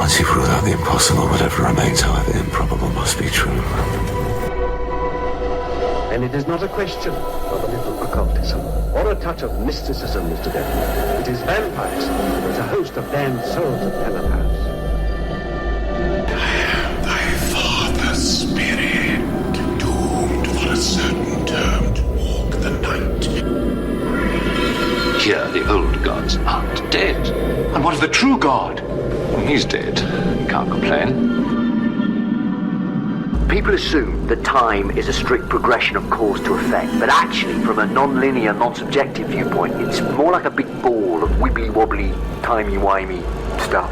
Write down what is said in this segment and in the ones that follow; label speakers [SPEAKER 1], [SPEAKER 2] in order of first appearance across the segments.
[SPEAKER 1] Once you've ruled out the impossible, whatever remains, however improbable, must be true.
[SPEAKER 2] And it is not a question of a little occultism or a touch of mysticism, Mr. Denton. It is vampires with a host of damned souls of telepaths.
[SPEAKER 3] I am thy father's spirit, doomed for a certain term to walk the night.
[SPEAKER 4] Here, the old gods aren't dead.
[SPEAKER 5] And what of the true god?
[SPEAKER 4] Well, he's dead. Can't complain.
[SPEAKER 6] People assume that time is a strict progression of cause to effect, but actually, from a non-linear, non-subjective viewpoint, it's more like a big ball of wibbly-wobbly, timey-wimey stuff.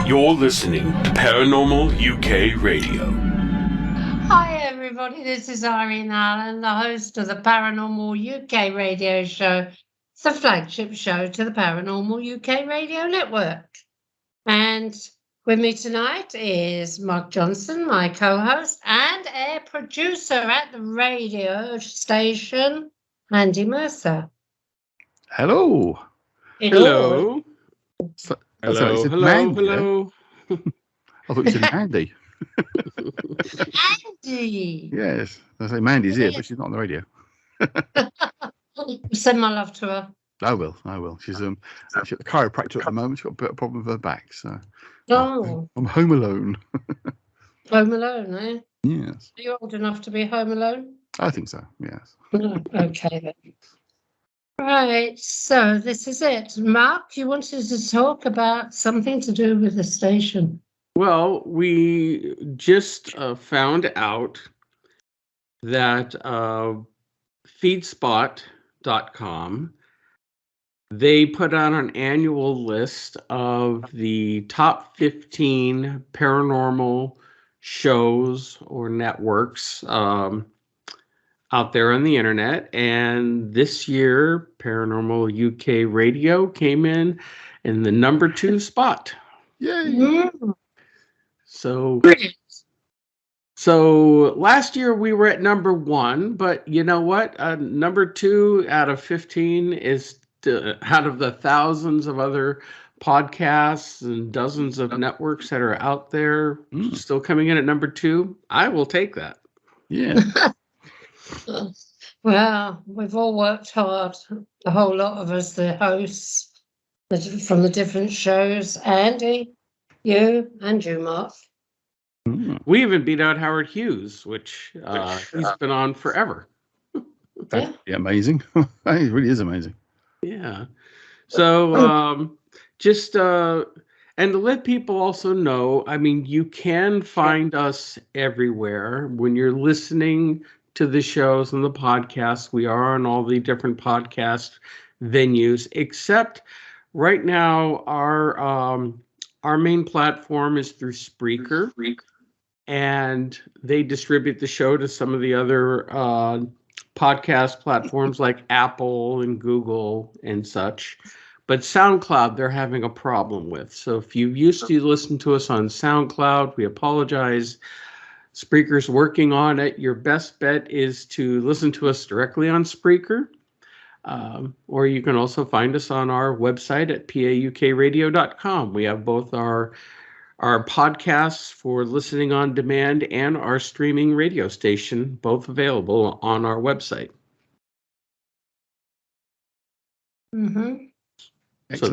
[SPEAKER 7] You're listening to Paranormal UK Radio.
[SPEAKER 8] Hi everybody, this is Irene Allen, the host of the Paranormal UK Radio Show. It's the flagship show to the Paranormal UK Radio Network. And with me tonight is Mark Johnson, my co-host and air producer at the radio station, Andy Mercer.
[SPEAKER 9] Hello.
[SPEAKER 7] Hello.
[SPEAKER 9] Hello. I thought you said Mandy.
[SPEAKER 8] Andy.
[SPEAKER 9] Yes. I say Mandy's here, but she's not on the radio.
[SPEAKER 8] Send my love to her.
[SPEAKER 9] I will. She's actually at the chiropractor at the moment. She's got a bit of problem with her back, so I'm home alone.
[SPEAKER 8] Home alone, eh?
[SPEAKER 9] Yes.
[SPEAKER 8] Are you old enough to be home alone?
[SPEAKER 9] I think so, yes.
[SPEAKER 8] Okay then. Right, so this is it. Mark, you wanted to talk about something to do with the station.
[SPEAKER 7] Well, we just found out that feedspot.com, they put out an annual list of the top 15 paranormal shows or networks out there on the internet. And this year, Paranormal UK Radio came in the number 2 spot.
[SPEAKER 9] Yay!
[SPEAKER 8] Mm.
[SPEAKER 7] So last year we were at number 1, but you know what? Number 2 out of 15 is out of the thousands of other podcasts and dozens of networks that are out there still coming in at number 2. I will take that.
[SPEAKER 9] Yeah.
[SPEAKER 8] Well, we've all worked hard, a whole lot of us, the hosts from the different shows. Andy, you, and you, Mark.
[SPEAKER 7] We even beat out Howard Hughes, which he's been on forever.
[SPEAKER 9] That's amazing. It really is amazing.
[SPEAKER 7] Yeah. So just and to let people also know, I mean, you can find us everywhere when you're listening to the shows and the podcasts. We are on all the different podcast venues, except right now our main platform is through Spreaker, and they distribute the show to some of the other podcast platforms like Apple and Google and such. But SoundCloud, they're having a problem with. So if you used to listen to us on SoundCloud, we apologize. Spreaker's working on it. Your best bet is to listen to us directly on Spreaker. Or you can also find us on our website at paukradio.com. We have both our podcasts for listening on demand and our streaming radio station, both available on our website.
[SPEAKER 8] Mm-hmm.
[SPEAKER 7] So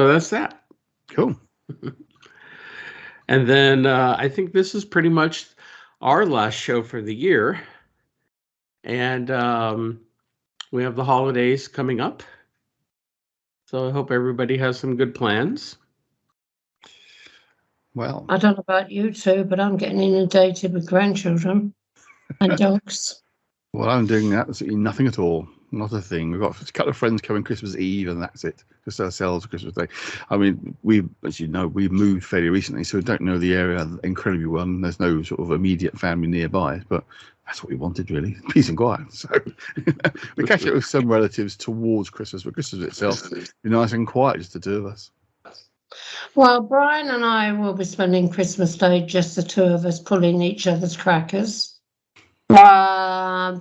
[SPEAKER 7] that's that.
[SPEAKER 9] Cool.
[SPEAKER 7] And then I think this is pretty much our last show for the year. And we have the holidays coming up. So I hope everybody has some good plans.
[SPEAKER 9] Well,
[SPEAKER 8] I don't know about you two, but I'm getting inundated with grandchildren and dogs.
[SPEAKER 9] Well, I'm doing absolutely nothing at all. Not a thing. We've got a couple of friends coming Christmas Eve, and that's it. Just ourselves Christmas Day. I mean, as you know, we've moved fairly recently, so we don't know the area incredibly well. And there's no sort of immediate family nearby, but that's what we wanted, really. Peace and quiet. So we catch up with some relatives towards Christmas, but Christmas itself be nice and quiet, just the two of us.
[SPEAKER 8] Well, Brian and I will be spending Christmas Day, just the two of us, pulling each other's crackers. But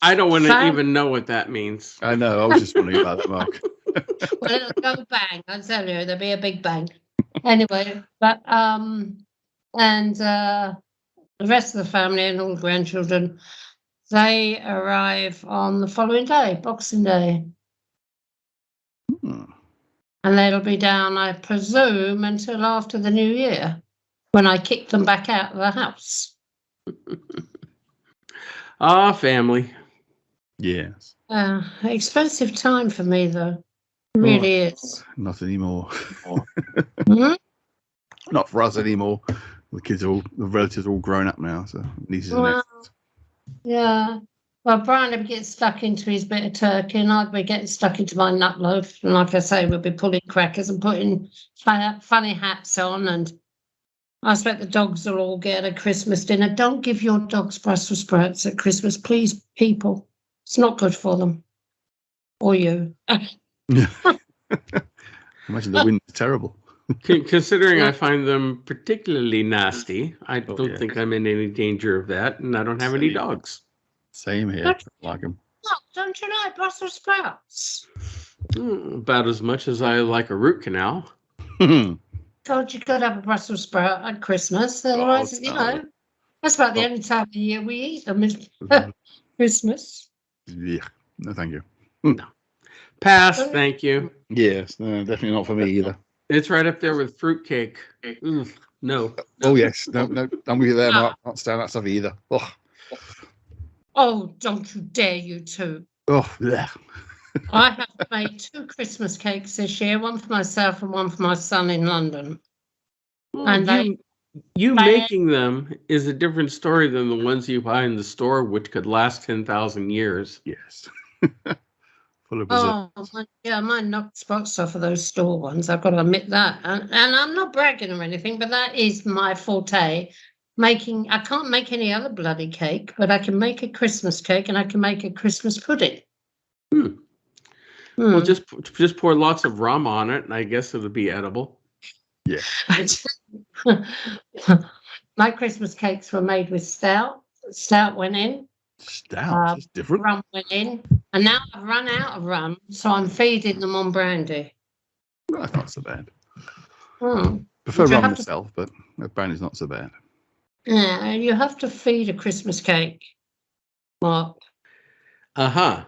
[SPEAKER 7] I don't want to even know what that means.
[SPEAKER 9] I know. I was just wondering about that, Mark.
[SPEAKER 8] Well, it'll go bang. I tell you, there'll be a big bang. Anyway, but and the rest of the family and all the grandchildren, they arrive on the following day, Boxing Day.
[SPEAKER 9] Hmm.
[SPEAKER 8] And they'll be down, I presume, until after the New Year, when I kick them back out of the house.
[SPEAKER 7] Family.
[SPEAKER 9] Yes.
[SPEAKER 8] Expensive time for me, though. It really is.
[SPEAKER 9] Not anymore.
[SPEAKER 8] Hmm?
[SPEAKER 9] Not for us anymore. The relatives are all grown up now, so nieces and
[SPEAKER 8] Well,
[SPEAKER 9] nephews.
[SPEAKER 8] yeah. Well, Brian would get stuck into his bit of turkey, and I'd be getting stuck into my nut loaf. And like I say, we'd be pulling crackers and putting funny hats on. And I expect the dogs will all get a Christmas dinner. Don't give your dogs Brussels sprouts at Christmas, please, people. It's not good for them. Or you.
[SPEAKER 9] Imagine the wind is terrible.
[SPEAKER 7] Considering I find them particularly nasty, I don't think I'm in any danger of that, and I don't have any dogs.
[SPEAKER 9] Same here. I like them.
[SPEAKER 8] Oh, don't you like Brussels sprouts?
[SPEAKER 7] About as much as I like a root canal.
[SPEAKER 8] Told you could have a Brussels sprout at Christmas. Otherwise, that's about the only time of the year we eat them is Christmas.
[SPEAKER 9] Yeah. No, thank you.
[SPEAKER 7] No. Pass, thank you.
[SPEAKER 9] Yes, no, definitely not for me either.
[SPEAKER 7] It's right up there with fruitcake. No.
[SPEAKER 9] Oh, yes. No, I'm with you there, Mark. Can't stand that stuff either.
[SPEAKER 8] Oh, don't you dare, you two.
[SPEAKER 9] Oh, yeah.
[SPEAKER 8] I have made 2 Christmas cakes this year, one for myself and one for my son in London.
[SPEAKER 7] Well,
[SPEAKER 8] And
[SPEAKER 7] you making them is a different story than the ones you buy in the store, which could last 10,000 years.
[SPEAKER 9] Yes. Full of preservatives.
[SPEAKER 8] Mine knocked spots off of those store ones. I've got to admit that. And I'm not bragging or anything, but that is my forte. I can't make any other bloody cake, but I can make a Christmas cake and I can make a Christmas pudding.
[SPEAKER 7] Well, just pour lots of rum on it, and I guess it'll be edible.
[SPEAKER 9] Yeah.
[SPEAKER 8] My Christmas cakes were made with stout. Stout went in.
[SPEAKER 9] Stout? That's different.
[SPEAKER 8] Rum went in. And now I've run out of rum, so I'm feeding them on brandy.
[SPEAKER 9] No, that's not so bad.
[SPEAKER 8] Mm.
[SPEAKER 9] Prefer rum myself, but brandy's not so bad.
[SPEAKER 8] Yeah, you have to feed a Christmas cake, Mark.
[SPEAKER 7] Uh-huh.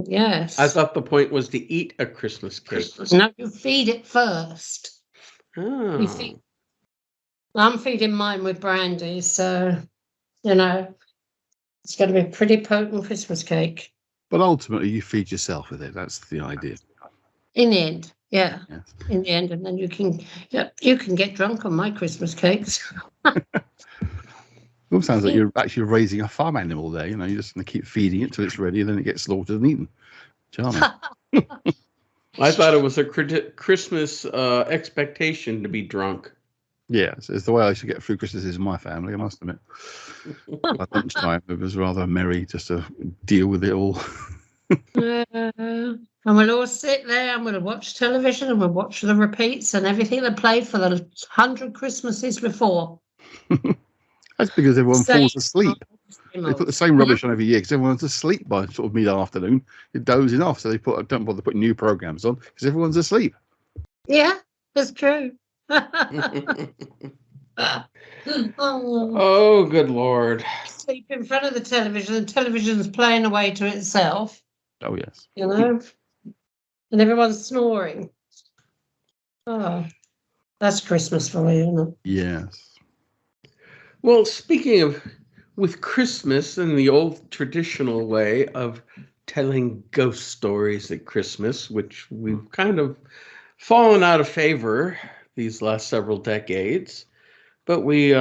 [SPEAKER 8] Yes.
[SPEAKER 7] I thought the point was to eat a Christmas cake.
[SPEAKER 8] No, you feed it first.
[SPEAKER 7] Oh.
[SPEAKER 8] I'm feeding mine with brandy, so, it's going to be a pretty potent Christmas cake.
[SPEAKER 9] But ultimately, you feed yourself with it. That's the idea.
[SPEAKER 8] In the end, yeah.
[SPEAKER 9] Yes.
[SPEAKER 8] In the end, and then you can get drunk on my Christmas cakes.
[SPEAKER 9] It all sounds like you're actually raising a farm animal there. You're just going to keep feeding it till it's ready, and then it gets slaughtered and eaten. Charming.
[SPEAKER 7] I thought it was a Christmas expectation to be drunk.
[SPEAKER 9] Yes, it's the way I should get through Christmases in my family, I must admit. At lunchtime, it was rather merry just to deal with it all.
[SPEAKER 8] And we'll all sit there and we'll watch television and we'll watch the repeats and everything that played for the 100 Christmases before.
[SPEAKER 9] That's because everyone falls asleep. They put the same rubbish on every year because everyone's asleep by sort of mid-afternoon. You're dozing off, so don't bother putting new programs on because everyone's asleep.
[SPEAKER 8] Yeah, that's true.
[SPEAKER 7] Oh, good Lord.
[SPEAKER 8] Sleep in front of the television, the television's playing away to itself.
[SPEAKER 9] Oh, yes.
[SPEAKER 8] And everyone's snoring. Oh, that's Christmas for you, isn't it?
[SPEAKER 9] Yes.
[SPEAKER 7] Well, speaking of with Christmas and the old traditional way of telling ghost stories at Christmas, which we've kind of fallen out of favor these last several decades, but we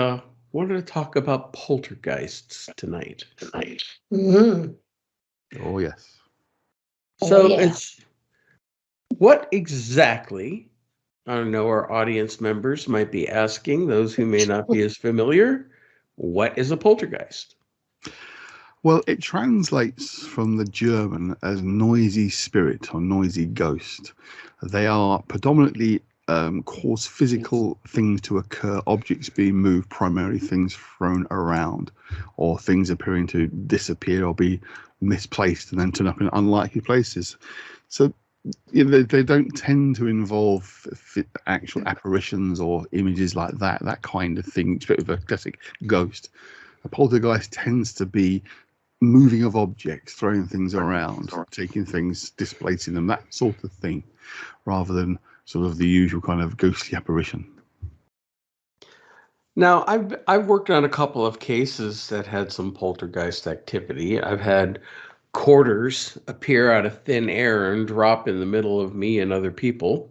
[SPEAKER 7] wanted to talk about poltergeists tonight.
[SPEAKER 8] Mm-hmm.
[SPEAKER 9] Oh, yes.
[SPEAKER 7] So it's what exactly, I don't know, our audience members might be asking, those who may not be as familiar, what is a poltergeist?
[SPEAKER 9] Well, it translates from the German as noisy spirit or noisy ghost. They are predominantly cause physical things to occur, objects being moved, primarily things thrown around, or things appearing to disappear or be misplaced and then turn up in unlikely places. So they don't tend to involve actual apparitions or images like that kind of thing. It's a bit of a classic ghost. A poltergeist tends to be moving of objects, throwing things around, taking things, displacing them, that sort of thing, rather than sort of the usual kind of ghostly apparition.
[SPEAKER 7] Now, I've worked on a couple of cases that had some poltergeist activity. I've had quarters appear out of thin air and drop in the middle of me and other people.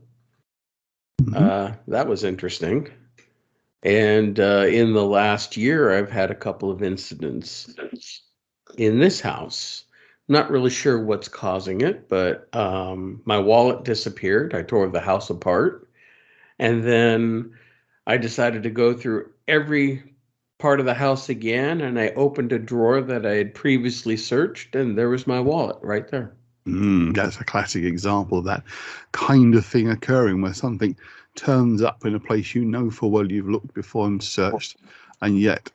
[SPEAKER 7] That was interesting. And in the last year, I've had a couple of incidents in this house. Not really sure what's causing it, but my wallet disappeared. I tore the house apart. And then I decided to go through every part of the house again, and I opened a drawer that I had previously searched, and there was my wallet right there.
[SPEAKER 9] That's a classic example of that kind of thing occurring, where something turns up in a place you know full well you've looked before and searched, and yet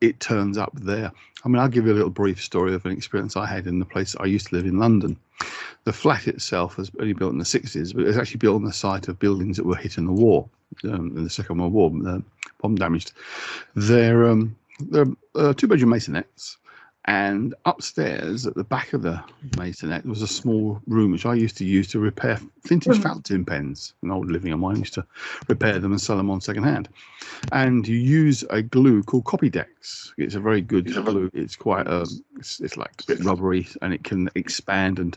[SPEAKER 9] it turns up there. I mean, I'll give you a little brief story of an experience I had in the place I used to live in London. The flat itself was only built in the 60s, but it was actually built on the site of buildings that were hit in the war, in the Second World War, bomb damaged. They're 2-bedroom masonettes, and upstairs at the back of the masonette was a small room which I used to use to repair vintage fountain pens. An old living of mine used to repair them and sell them on second hand. And you use a glue called Copydex. It's a very good glue. It's quite it's like a bit rubbery, and it can expand, and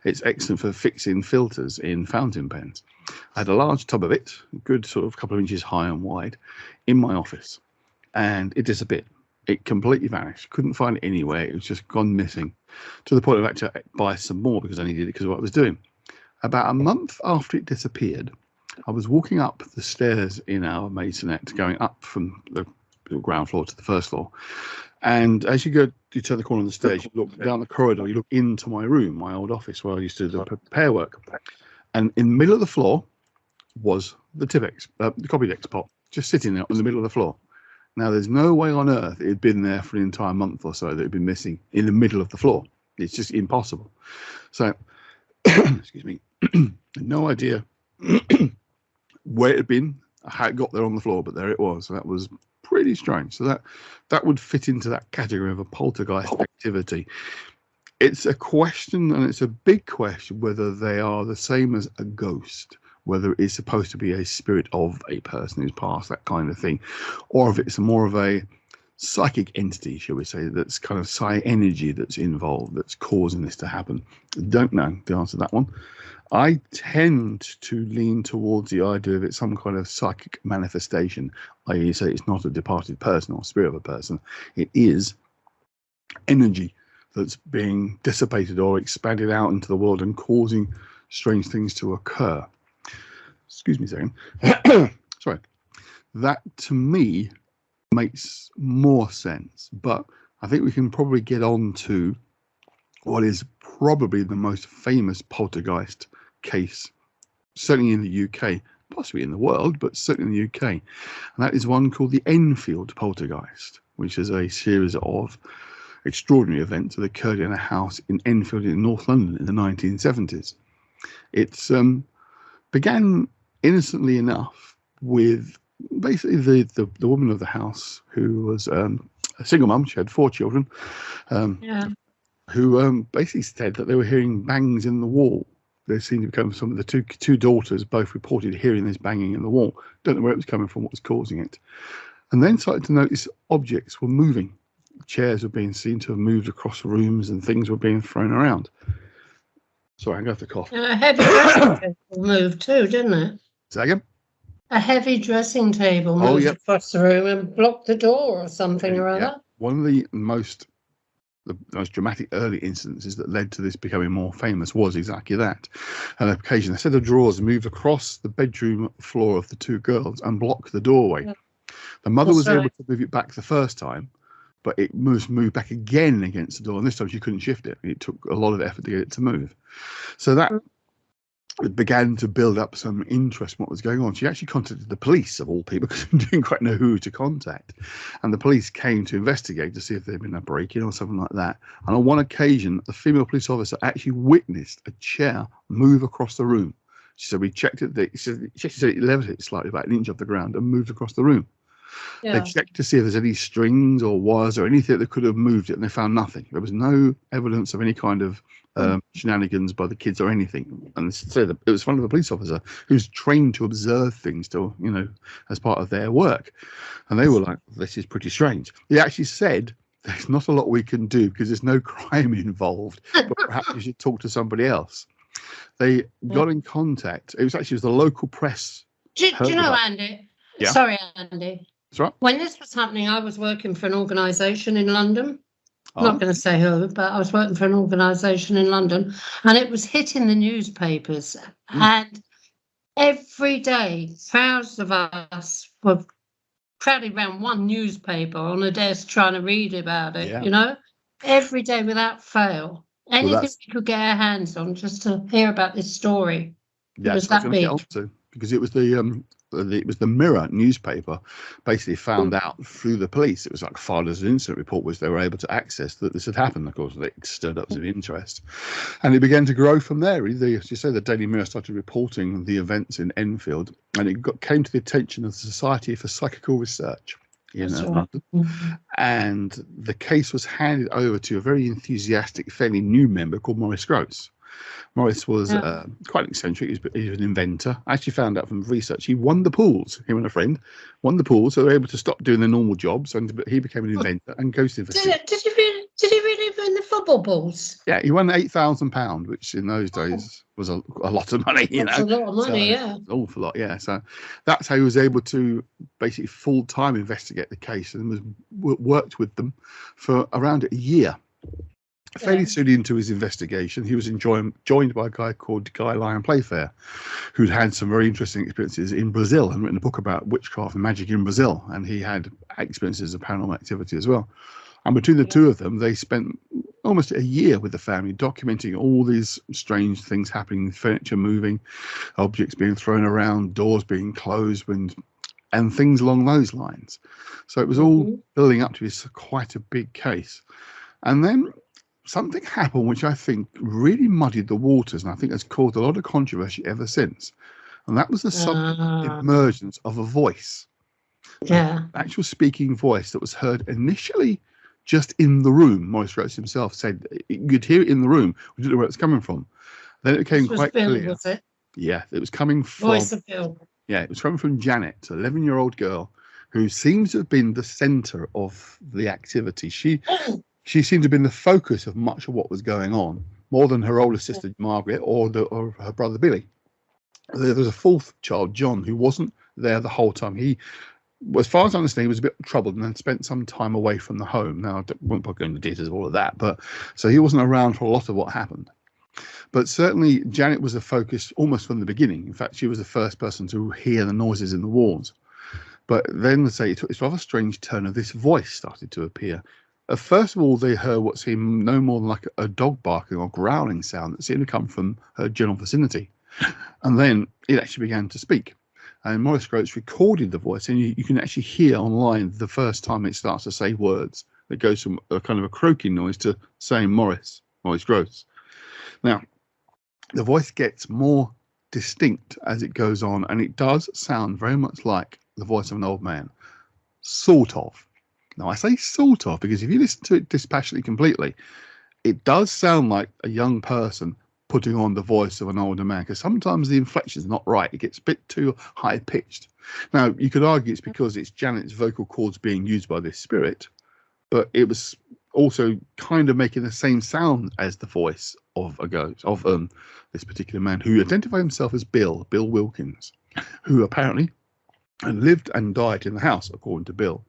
[SPEAKER 9] it's excellent for fixing filters in fountain pens. I had a large tub of it, a good sort of couple of inches high and wide, in my office, and it disappeared. It completely vanished. Couldn't find it anywhere. It was just gone missing, to the point of actually buy some more because I needed it because of what I was doing. About a month after it disappeared, I was walking up the stairs in our masonette, going up from the ground floor to the first floor. And as you turn the corner of the stairs, you look down the corridor, you look into my room, my old office where I used to do repair work. And in the middle of the floor was the Copydex pot, just sitting there in the middle of the floor. Now, there's no way on earth it had been there for an entire month or so that it had been missing in the middle of the floor. It's just impossible. So, excuse me, no idea where it had been, how it got there on the floor, but there it was. So that was pretty strange. So that would fit into that category of a poltergeist activity. It's a question, and it's a big question, whether they are the same as a ghost, whether it's supposed to be a spirit of a person who's passed, that kind of thing, or if it's more of a psychic entity, shall we say, that's kind of psi energy that's involved, that's causing this to happen. Don't know the answer to that one. I tend to lean towards the idea of it's some kind of psychic manifestation, i.e. say it's not a departed person or spirit of a person. It is energy that's being dissipated or expanded out into the world and causing strange things to occur. Excuse me a second. Sorry. That, to me, makes more sense. But I think we can probably get on to what is probably the most famous poltergeist case, certainly in the UK, possibly in the world, but certainly in the UK. And that is one called the Enfield Poltergeist, which is a series of extraordinary events that occurred in a house in Enfield in North London in the 1970s. It's began innocently enough with basically the woman of the house, who was a single mum. She had 4 children, who basically said that they were hearing bangs in the wall. There seemed to become some of the two daughters both reported hearing this banging in the wall. Don't know where it was coming from, what was causing it. And then started to notice objects were moving. Chairs were being seen to have moved across rooms, and things were being thrown around. Sorry, I'm going to have to cough.
[SPEAKER 8] A heavy dressing table moved too, didn't it?
[SPEAKER 9] Say again?
[SPEAKER 8] A heavy dressing table moved across the room and blocked the door or something or other.
[SPEAKER 9] One of the most dramatic early incidences that led to this becoming more famous was exactly that. An occasion, a set of drawers moved across the bedroom floor of the 2 girls and blocked the doorway. The mother was able to move it back the first time, but it moved back again against the door, and this time she couldn't shift it. It took a lot of effort to get it to move. So that it began to build up some interest in what was going on. She actually contacted the police, of all people, because she didn't quite know who to contact. And the police came to investigate to see if there'd been a break-in or something like that. And on one occasion, the female police officer actually witnessed a chair move across the room. She said, we checked it. She said it levitated slightly about an inch off the ground and moved across the room.
[SPEAKER 8] Yeah.
[SPEAKER 9] They checked to see if there's any strings or wires or anything that could have moved it, and they found nothing. There was no evidence of any kind of shenanigans by the kids or anything. And they said that it was one of the police officer who's trained to observe things to, as part of their work. And they were like, this is pretty strange. He actually said, there's not a lot we can do because there's no crime involved, but perhaps you should talk to somebody else. They got in contact. It was the local press.
[SPEAKER 8] Do you know, Andy?
[SPEAKER 9] Yeah.
[SPEAKER 8] Sorry, Andy.
[SPEAKER 9] That's right.
[SPEAKER 8] When this was happening, I was working for an organisation in London. I'm not going to say who, but I was working for an organisation in London, and it was hitting the newspapers. And every day, thousands of us were crowding around one newspaper on a desk trying to read about it, every day without fail. Anything we could get our hands on just to hear about this story.
[SPEAKER 9] Yeah,
[SPEAKER 8] it was that big.
[SPEAKER 9] Because it was the Mirror newspaper basically found out through the police. It was like filed as an incident report, which they were able to access that this had happened. Of course, it stirred up some interest, and it began to grow from there. As you say, the Daily Mirror started reporting the events in Enfield, and it came to the attention of the Society for Psychical Research in London. And the case was handed over to a very enthusiastic, fairly new member called Maurice Gross. Maurice was quite eccentric. He was an inventor. I actually found out from research he won the pools. Him and a friend won the pools, so they were able to stop doing their normal jobs, and he became an inventor and goes to
[SPEAKER 8] Did he really win the football balls?
[SPEAKER 9] Yeah, he won £8,000, which in those days was a lot of money.
[SPEAKER 8] That's a lot of money,
[SPEAKER 9] an awful lot, yeah. So that's how he was able to basically full-time investigate the case, and worked with them for around a year. Fairly soon into his investigation, he was joined by a guy called Guy Lyon Playfair, who'd had some very interesting experiences in Brazil and written a book about witchcraft and magic in Brazil. And he had experiences of paranormal activity as well. And between the two of them, they spent almost a year with the family documenting all these strange things happening, furniture moving, objects being thrown around, doors being closed, and things along those lines. So it was all building up to this quite a big case. And then something happened which I think really muddied the waters, and I think has caused a lot of controversy ever since. And that was the sudden emergence of a voice. An actual speaking voice that was heard initially just in the room. Maurice Gross himself said you'd hear it in the room. We didn't know where it's coming from. Then it became quite clear.
[SPEAKER 8] Was it?
[SPEAKER 9] Yeah, it was coming from.
[SPEAKER 8] Voice of Bill.
[SPEAKER 9] Yeah, it was coming from Janet, an 11-year-old girl who seems to have been the centre of the activity. She seemed to have been the focus of much of what was going on, more than her older sister Margaret or her brother Billy. There was a fourth child, John, who wasn't there the whole time. He, as far as I understand, he was a bit troubled and then spent some time away from the home. Now, I won't go into details of all of that, but so he wasn't around for a lot of what happened. But certainly Janet was the focus almost from the beginning. In fact, she was the first person to hear the noises in the walls. But then, let's say, it took this rather strange turn of this voice started to appear. First of all, they heard what seemed no more than like a dog barking or growling sound that seemed to come from her general vicinity. And then it actually began to speak. And Maurice Gross recorded the voice, and you can actually hear online the first time it starts to say words. It goes from a kind of a croaking noise to saying Maurice Gross. Now, the voice gets more distinct as it goes on, and it does sound very much like the voice of an old man. Sort of. Now, I say sort of because if you listen to it dispassionately completely, it does sound like a young person putting on the voice of an older man, because sometimes the inflection is not right. It gets a bit too high-pitched. Now, you could argue it's because it's Janet's vocal cords being used by this spirit, but it was also kind of making the same sound as the voice of a ghost, of this particular man who identified himself as Bill Wilkins, who apparently had lived and died in the house, according to Bill.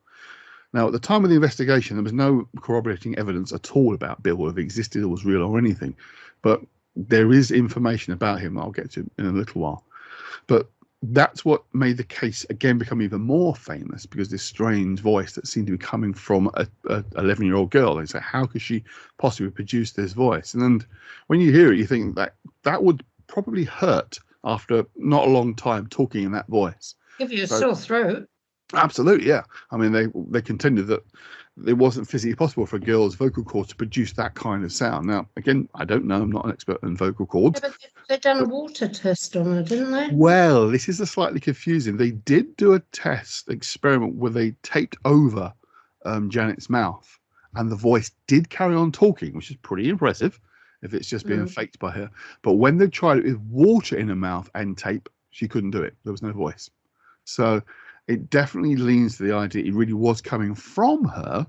[SPEAKER 9] Now, at the time of the investigation, there was no corroborating evidence at all about Bill, whether he existed or was real or anything. But there is information about him that I'll get to in a little while. But that's what made the case, again, become even more famous, because this strange voice that seemed to be coming from a 11-year-old girl. They say, how could she possibly produce this voice? And then when you hear it, you think that would probably hurt after not a long time talking in that voice.
[SPEAKER 8] Give you a sore throat.
[SPEAKER 9] Absolutely, yeah. I mean, they contended that it wasn't physically possible for a girl's vocal cords to produce that kind of sound. Now, again, I don't know. I'm not an expert in vocal cords.
[SPEAKER 8] Yeah, but they've done a water test on her, didn't they?
[SPEAKER 9] Well, this is slightly confusing. They did do a test experiment where they taped over Janet's mouth, and the voice did carry on talking, which is pretty impressive if it's just being faked by her. But when they tried it with water in her mouth and tape, she couldn't do it. There was no voice. So it definitely leans to the idea it really was coming from her,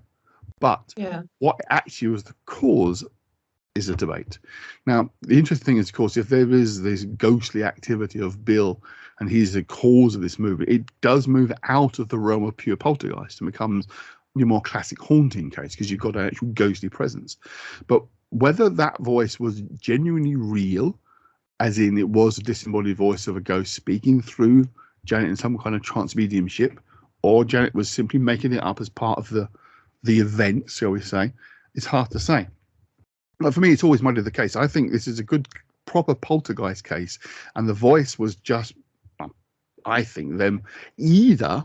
[SPEAKER 9] but what actually was the cause is a debate. Now, the interesting thing is, of course, if there is this ghostly activity of Bill and he's the cause of this movie, it does move out of the realm of pure poltergeist and becomes your more classic haunting case because you've got an actual ghostly presence. But whether that voice was genuinely real, as in it was a disembodied voice of a ghost speaking through Janet in some kind of trance mediumship, or Janet was simply making it up as part of the event, shall we say, it's hard to say. But for me, it's always muddied the case. I think this is a good, proper poltergeist case, and the voice was just, I think, them either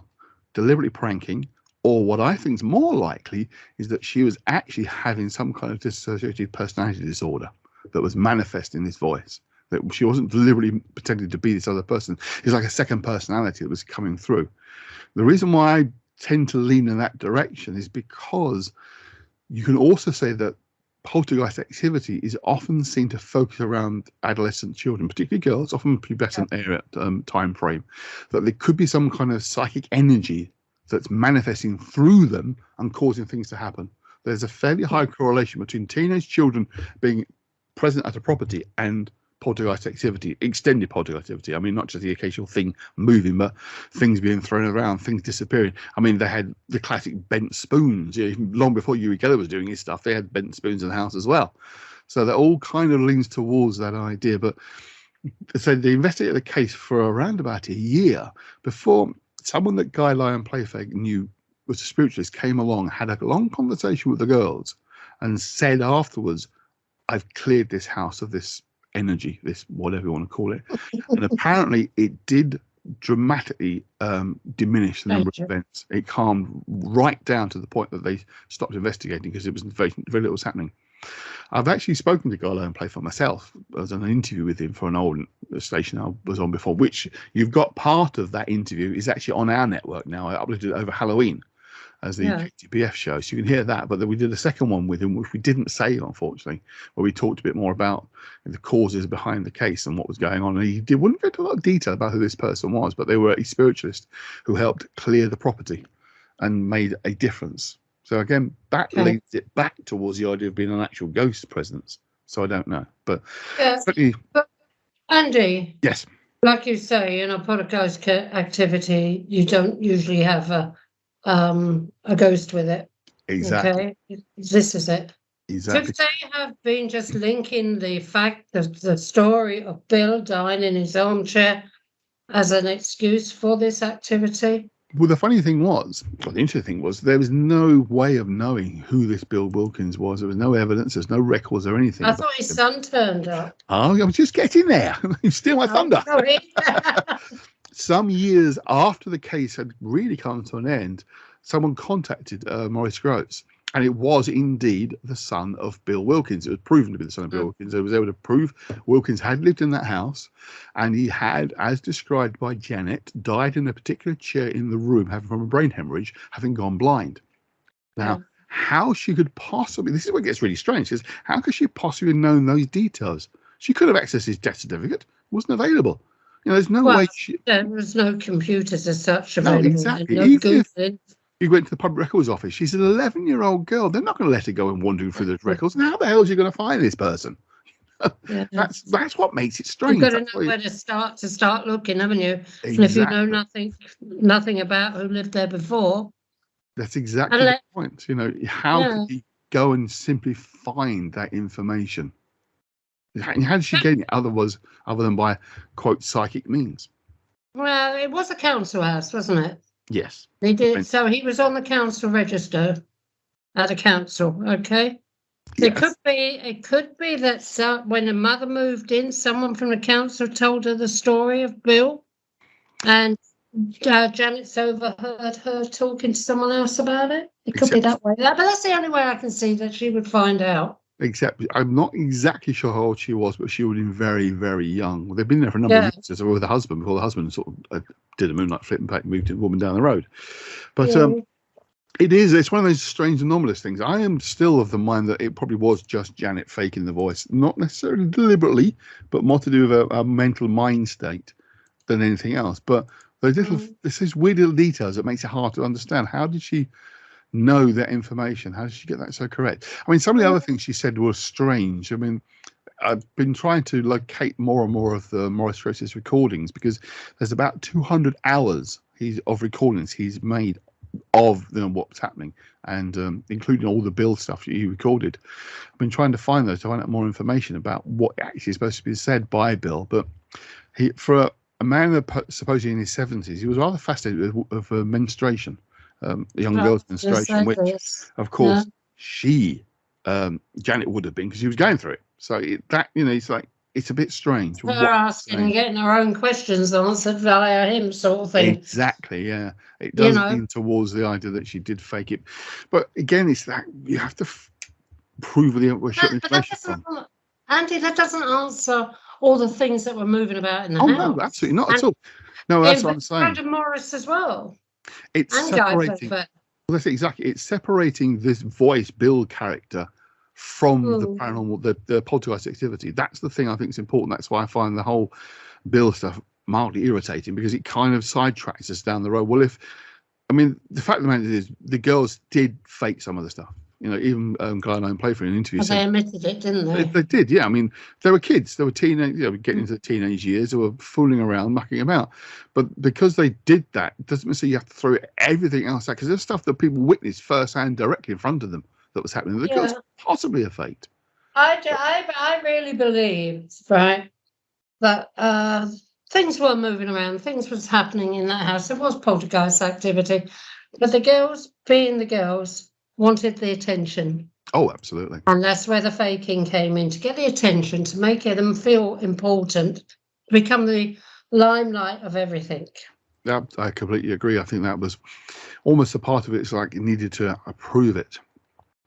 [SPEAKER 9] deliberately pranking, or what I think is more likely is that she was actually having some kind of dissociative personality disorder that was manifesting this voice. That she wasn't deliberately pretending to be this other person. It's like a second personality that was coming through. The reason why I tend to lean in that direction is because you can also say that poltergeist activity is often seen to focus around adolescent children, particularly girls, often pubescent area time frame, that there could be some kind of psychic energy that's manifesting through them and causing things to happen. There's a fairly high correlation between teenage children being present at a property and poltergeist activity, extended poltergeist activity. I mean, not just the occasional thing moving, but things being thrown around, things disappearing. I mean, they had the classic bent spoons. You know, long before Uri Geller was doing his stuff, they had bent spoons in the house as well. So that all kind of leans towards that idea. But so they investigated the case for around about a year before someone that Guy Lyon Playfair knew was a spiritualist came along, had a long conversation with the girls, and said afterwards, "I've cleared this house of this energy, this whatever you want to call it." And apparently it did dramatically diminish the number of events. It calmed right down to the point that they stopped investigating because it was very little was happening. I've actually spoken to Guy Lyon Playfair myself. I was on an interview with him for an old station I was on before, which you've got part of that interview is actually on our network now. I uploaded it over Halloween as the KTBF show, so you can hear that. But then we did a second one with him, which we didn't save, unfortunately, where we talked a bit more about the causes behind the case and what was going on. And he wouldn't go into a lot of detail about who this person was, but they were a spiritualist who helped clear the property and made a difference. So again, that leads it back towards the idea of being an actual ghost presence. So I don't know, but
[SPEAKER 8] but Andy,
[SPEAKER 9] yes,
[SPEAKER 8] like you say, in a poltergeist activity, you don't usually have a ghost with it.
[SPEAKER 9] Exactly.
[SPEAKER 8] Okay, this is it.
[SPEAKER 9] Exactly.
[SPEAKER 8] So they have been just linking the fact that the story of Bill dying in his armchair as an excuse for this activity.
[SPEAKER 9] Well, the funny thing was, the interesting thing was, there was no way of knowing who this Bill Wilkins was. There was no evidence. There's no records or anything.
[SPEAKER 8] I thought his son turned up.
[SPEAKER 9] Oh, I'm just getting there. You steal my thunder.
[SPEAKER 8] Sorry.
[SPEAKER 9] Some years after the case had really come to an end, someone contacted Maurice Gross, and it was indeed the son of Bill Wilkins. It was proven to be the son of Bill Wilkins. It was able to prove Wilkins had lived in that house, and he had, as described by Janet, died in a particular chair in the room, having from a brain hemorrhage, having gone blind. Now, how she could possibly, this is what gets really strange, is how could she possibly have known those details? She could have accessed his death certificate. It wasn't available. You know, there's no way
[SPEAKER 8] there was no computers as such available.
[SPEAKER 9] No, exactly.
[SPEAKER 8] No
[SPEAKER 9] Even if you went to the public records office, she's an 11-year-old girl. They're not going to let her go and wandering through those records. And how the hell is she going to find this person? That's what makes it strange.
[SPEAKER 8] You've got to know where to start looking, haven't you?
[SPEAKER 9] Exactly.
[SPEAKER 8] And if you know nothing about who lived there before.
[SPEAKER 9] That's exactly the point. You know, how could you go and simply find that information? How did she get it other than by, quote, psychic means?
[SPEAKER 8] Well, it was a council house, wasn't it?
[SPEAKER 9] Yes.
[SPEAKER 8] They did. So he was on the council register at a council, okay? It could be that when the mother moved in, someone from the council told her the story of Bill, and Janet's overheard her talking to someone else about it. It could be that way. But that's the only way I can see that she would find out.
[SPEAKER 9] Except I'm not exactly sure how old she was, but she would have been very, very young. Well, they've been there for a number of years with the husband before the husband sort of did a moonlight flip and back, moved the woman down the road. But it's one of those strange anomalous things. I am still of the mind that it probably was just Janet faking the voice, not necessarily deliberately, but more to do with a mental mind state than anything else. But those these weird little details that makes it hard to understand. How did she know that information? How did she get that so correct? I mean, some of the other things she said were strange. I mean, I've been trying to locate more and more of the Maurice Gross's recordings, because there's about 200 hours of recordings he's made of what's happening, and including all the Bill stuff that he recorded. I've been trying to find those to find out more information about what actually is supposed to be said by Bill. But for a man that supposedly in his 70s, he was rather fascinated with menstruation. A young girl's menstruation, which, of course, Janet would have been, because she was going through it. So it's like, it's a bit strange.
[SPEAKER 8] Her asking and getting her own questions answered via him, sort of thing.
[SPEAKER 9] Exactly, yeah. It does lean towards the idea that she did fake it. But again, it's that you have to prove the information from.
[SPEAKER 8] Andy, that doesn't answer all the things that were moving about in the house.
[SPEAKER 9] No, absolutely not at all. No, that's what I'm saying.
[SPEAKER 8] Brandon Morris as well.
[SPEAKER 9] It's separating. That's exactly. It's separating this voice Bill character from the paranormal, the poltergeist activity. That's the thing I think is important. That's why I find the whole Bill stuff mildly irritating, because it kind of sidetracks us down the road. Well, the fact of the matter is, the girls did fake some of the stuff. Even Glenn and Playfair in an interview said
[SPEAKER 8] they admitted it, didn't they?
[SPEAKER 9] They did, yeah. I mean, they were kids. They were teenage, getting into the teenage years. They were fooling around, mucking about. But because they did that, it doesn't mean you have to throw everything else out, because there's stuff that people witnessed firsthand directly in front of them that was happening. The girls possibly have faked.
[SPEAKER 8] I really believe, right, that things were moving around, things was happening in that house. There was poltergeist activity, but the girls, being the girls, wanted the attention.
[SPEAKER 9] Oh, absolutely.
[SPEAKER 8] And that's where the faking came in, to get the attention, to make them feel important, to become the limelight of everything.
[SPEAKER 9] Yeah, I completely agree. I think that was almost a part of it. It's like you needed to approve it.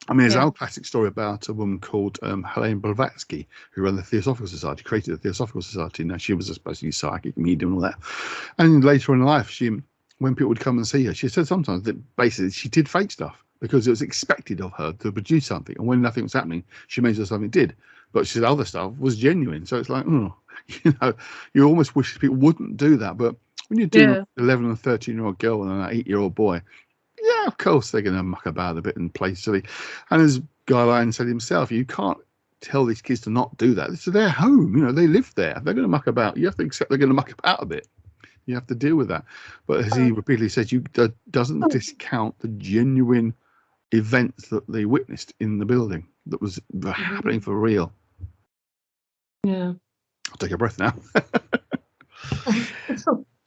[SPEAKER 9] I mean, there's an old classic story about a woman called Helene Blavatsky, who ran the Theosophical Society, created the Theosophical Society. Now, she was supposedly psychic, medium, and all that. And later in life, when people would come and see her, she said sometimes that basically she did fake stuff, because it was expected of her to produce something. And when nothing was happening, she made sure something did. But she said other stuff was genuine. So it's like, you almost wish people wouldn't do that. But when you're doing an 11 and 13-year-old girl and an 8-year-old boy, yeah, of course they're going to muck about a bit and play silly. And as Guy Lyon said himself, you can't tell these kids to not do that. It's their home. They live there. They're going to muck about. You have to accept they're going to muck about a bit. You have to deal with that. But as he repeatedly says, doesn't discount the genuine events that they witnessed in the building that was happening for real.
[SPEAKER 8] Yeah.
[SPEAKER 9] I'll take a breath now.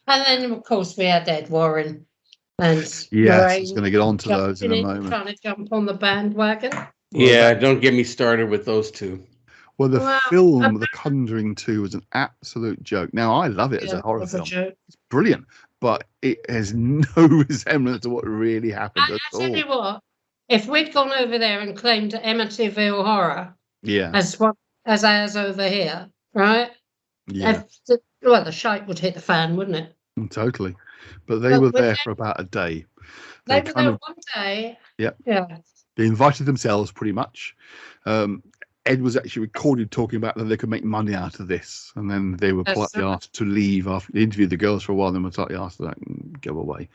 [SPEAKER 8] And then, of course, we had Ed Warren. And
[SPEAKER 9] yes, I was going to get on to those in a moment.
[SPEAKER 8] Trying to jump on the bandwagon.
[SPEAKER 7] Yeah, don't get me started with those two.
[SPEAKER 9] Well, the film, The Conjuring 2, was an absolute joke. Now, I love it as a horror film. It's brilliant, but it has no resemblance to what really happened at all.
[SPEAKER 8] I tell you what, if we'd gone over there and claimed Amityville Horror, as ours over here, right?
[SPEAKER 9] Yeah.
[SPEAKER 8] The shite would hit the fan, wouldn't it?
[SPEAKER 9] Totally. But they were there for about a day.
[SPEAKER 8] They were there one day.
[SPEAKER 9] Yeah.
[SPEAKER 8] Yeah.
[SPEAKER 9] They invited themselves pretty much. Ed was actually recorded talking about that they could make money out of this, and then they were politely asked to leave after they interviewed the girls for a while. Then were politely asked to go away.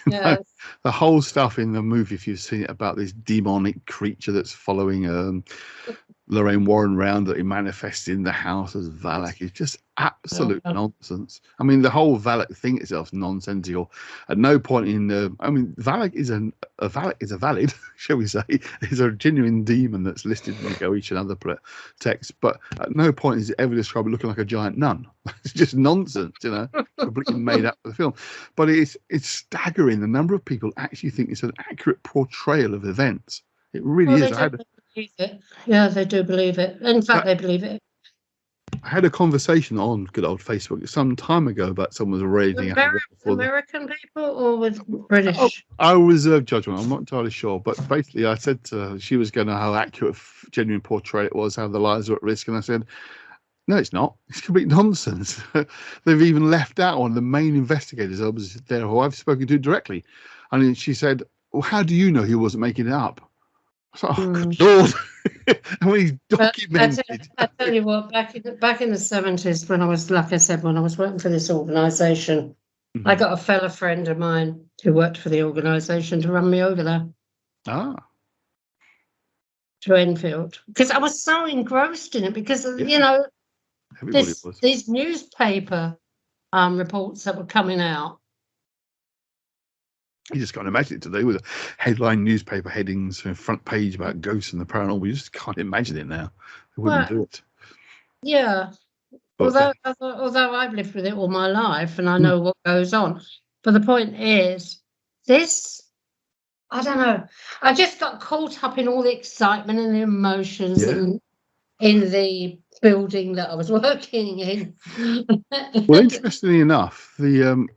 [SPEAKER 9] The whole stuff in the movie, if you've seen it, about this demonic creature that's following Lorraine Warren round, that he manifests in the house as Valak, is just absolute nonsense. I mean, the whole Valak thing itself is nonsensical. At no point Valak is a valid, shall we say, is a genuine demon that's listed in each and other text, but at no point is it ever described looking like a giant nun. It's just nonsense, completely made up for the film. But it's staggering the number of people actually think it's an accurate portrayal of events. It really is.
[SPEAKER 8] believe it. Yeah, they do believe it. In fact, they believe it.
[SPEAKER 9] I had a conversation on good old Facebook some time ago about someone was raiding
[SPEAKER 8] American people or with British?
[SPEAKER 9] I reserve judgment. I'm not entirely sure, but basically, I said to her, she was going to how accurate, genuine portrait it was, how the lives were at risk, and I said, no, it's not. It's complete nonsense. They've even left out one of the main investigators there who I've spoken to directly, and she said, "Well, how do you know he wasn't making it up?" I was like, "Oh, good Lord!" And when he's documented.
[SPEAKER 8] I tell you what, back in the 70s, when I was, like I said, when I was working for this organisation, I got a fella friend of mine who worked for the organisation to run me over there. To Enfield, because I was so engrossed in it, because these newspaper reports that were coming out.
[SPEAKER 9] You just can't imagine it today with a headline newspaper headings and front page about ghosts and the paranormal. You just can't imagine it now. They wouldn't do it.
[SPEAKER 8] Yeah. Although I've lived with it all my life and I know what goes on. But the point is, I don't know. I just got caught up in all the excitement and the emotions and in the building that I was working in.
[SPEAKER 9] Well, interestingly enough, the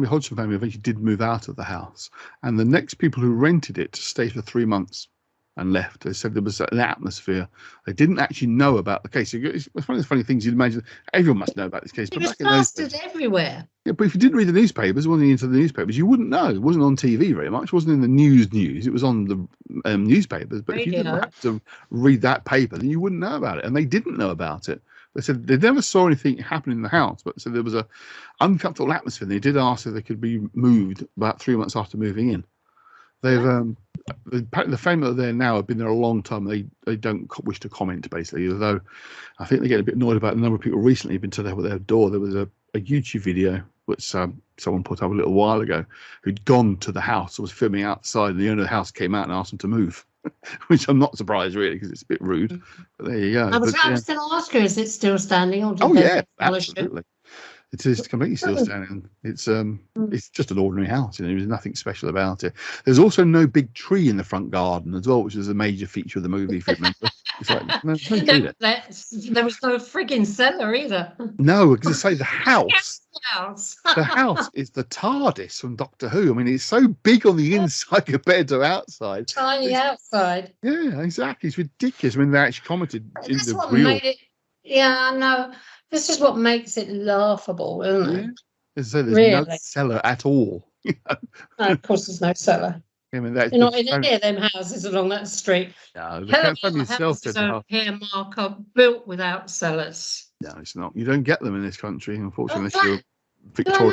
[SPEAKER 9] Hodgson family eventually did move out of the house, and the next people who rented it stayed for 3 months and left. They said there was an atmosphere. They didn't actually know about the case. It's one of the funny things you'd imagine. Everyone must know about this case.
[SPEAKER 8] It was plastered everywhere.
[SPEAKER 9] Yeah, but if you didn't read the newspapers, wasn't into the newspapers, you wouldn't know. It wasn't on TV very much. It wasn't in the news. It was on the newspapers. But if you didn't have to read that paper, then you wouldn't know about it. And they didn't know about it. They said they never saw anything happen in the house, but so there was a uncomfortable atmosphere. They did ask if they could be moved about 3 months after moving in. They've the family that are there now have been there a long time. They don't wish to comment, basically, although I think they get a bit annoyed about the number of people recently have been turned up at their door. There was a YouTube video which someone put up a little while ago who'd gone to the house and was filming outside, and the owner of the house came out and asked them to move, which I'm not surprised, really, because it's a bit rude. But there you go.
[SPEAKER 8] I was going to ask her, is it still standing? Or
[SPEAKER 9] Absolutely. It is completely still standing. It's just an ordinary house. There's nothing special about it. There's also no big tree in the front garden as well, which is a major feature of the movie, if you remember. It's like, no tree there.
[SPEAKER 8] There was no frigging cellar either.
[SPEAKER 9] No, because I say the house. The house is the TARDIS from Doctor Who. I mean, it's so big on the inside compared to outside.
[SPEAKER 8] Tiny outside.
[SPEAKER 9] Yeah, exactly. It's ridiculous. I mean, they actually commented in
[SPEAKER 8] That's
[SPEAKER 9] the
[SPEAKER 8] what
[SPEAKER 9] real.
[SPEAKER 8] made it. Yeah, I know. This is what makes it laughable, isn't it?
[SPEAKER 9] There's no cellar at all.
[SPEAKER 8] No, of course, there's no cellar.
[SPEAKER 9] I mean,
[SPEAKER 8] you're not in any of them houses along that street.
[SPEAKER 9] No, the family itself
[SPEAKER 8] here, Mark, are built without cellars.
[SPEAKER 9] No, it's not. You don't get them in this country, unfortunately, unless you're Victoria.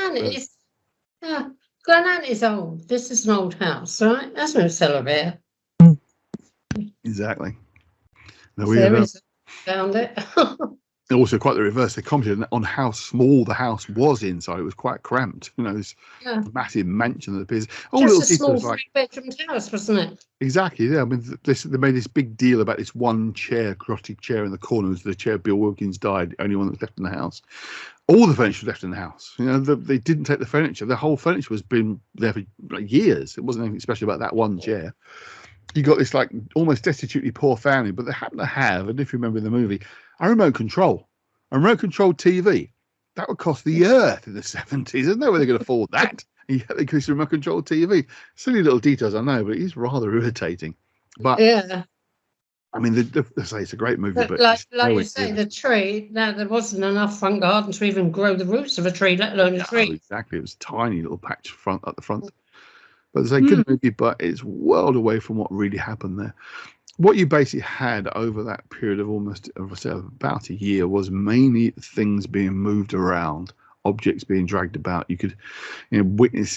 [SPEAKER 8] Glenann is old. This is an old house, right? There's no cellar here.
[SPEAKER 9] Exactly. No,
[SPEAKER 8] found it.
[SPEAKER 9] Also, quite the reverse. They commented on how small the house was inside. It was quite cramped. This massive mansion that appears.
[SPEAKER 8] Just a small three-bedroom house, wasn't it?
[SPEAKER 9] Exactly. Yeah. I mean, they made this big deal about this one chair, grotty chair in the corner. It was the chair Bill Wilkins died, the only one that was left in the house. All the furniture was left in the house. They didn't take the furniture. The whole furniture was been there for years. It wasn't anything special about that one chair. You got this almost destitutely poor family, but they happen to have, and if you remember in the movie, a remote control TV. That would cost the earth in the 70s. There's no way they're going to afford that. And yet they use a remote control TV. Silly little details, I know, but it is rather irritating. But
[SPEAKER 8] yeah,
[SPEAKER 9] I mean, they say it's a great movie, but
[SPEAKER 8] like you say, the tree. Now there wasn't enough front garden to even grow the roots of a tree, let alone a tree.
[SPEAKER 9] Exactly, it was a tiny little patch at the front. But it's a good movie, but it's world away from what really happened there. What you basically had over that period of about a year was mainly things being moved around, objects being dragged about. You could,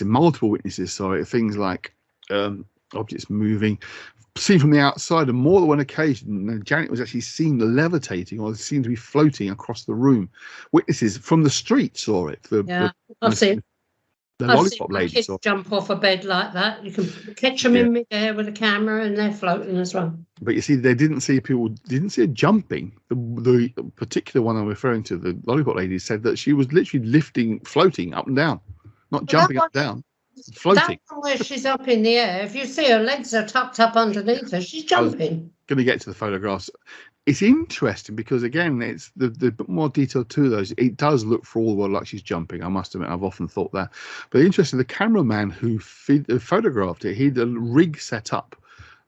[SPEAKER 9] multiple witnesses saw things like objects moving, seen from the outside, and more than one occasion, Janet was actually seen levitating or seemed to be floating across the room. Witnesses from the street saw it.
[SPEAKER 8] I've seen.
[SPEAKER 9] The
[SPEAKER 8] I've
[SPEAKER 9] lollipop
[SPEAKER 8] seen
[SPEAKER 9] lady
[SPEAKER 8] kids jump off a bed like that. You can catch them in midair with a camera, and they're floating as well.
[SPEAKER 9] But you see, they didn't see it jumping. The particular one I'm referring to, the lollipop lady, said that she was literally floating up and down, not jumping up and down. floating.
[SPEAKER 8] That one where she's up in the air, if you see her legs are tucked up underneath her, she's jumping.
[SPEAKER 9] Going to get to the photographs. It's interesting because, again, it's the bit more detail to those. It does look for all the world like she's jumping. I must admit, I've often thought that. But interesting, the cameraman who photographed it, he had a rig set up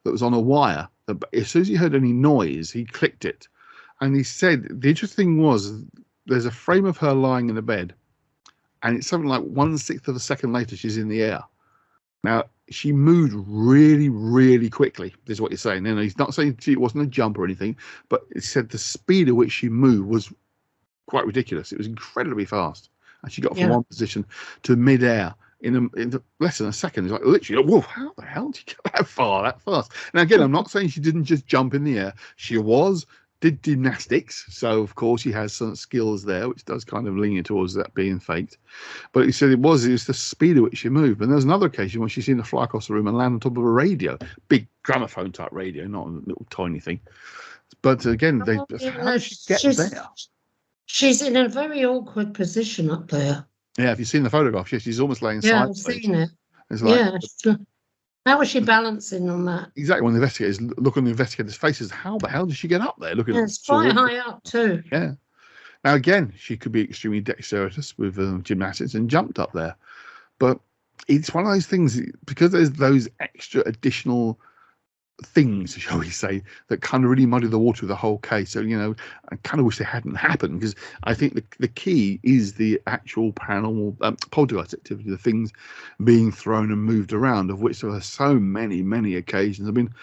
[SPEAKER 9] that was on a wire. As soon as he heard any noise, he clicked it. And he said, the interesting thing was, there's a frame of her lying in the bed, and it's something like 1/6 of a second later, she's in the air. Now, she moved really, really quickly, is what you're saying. And he's not saying it wasn't a jump or anything, but he said the speed at which she moved was quite ridiculous. It was incredibly fast. And she got from one position to midair in less than a second. It's like, literally, whoa, how the hell did you get that far, that fast? Now, again, I'm not saying she didn't just jump in the air. She did gymnastics, so of course she has some skills there, which does kind of lean towards that being faked. But he said it was the speed at which she moved. And there's another occasion when she's seen her fly across the room and land on top of a radio, big gramophone type radio, not a little tiny thing. But again, how did she get there?
[SPEAKER 8] She's in a very awkward position up there.
[SPEAKER 9] Yeah, if you've seen the photograph, she's almost laying sideways.
[SPEAKER 8] Yeah, I've seen it.
[SPEAKER 9] It's like,
[SPEAKER 8] how was she balancing on that?
[SPEAKER 9] Exactly. When the investigators look on the investigators' faces, how the hell did she get up there? Looking at
[SPEAKER 8] it's quite high up too.
[SPEAKER 9] Yeah. Now again, she could be extremely dexterous with gymnastics and jumped up there, but it's one of those things because there's those extra additional things, shall we say, that kind of really muddy the water of the whole case. So, I kind of wish they hadn't happened, because I think the key is the actual paranormal poltergeist activity, the things being thrown and moved around, of which there are so many, many occasions. I mean,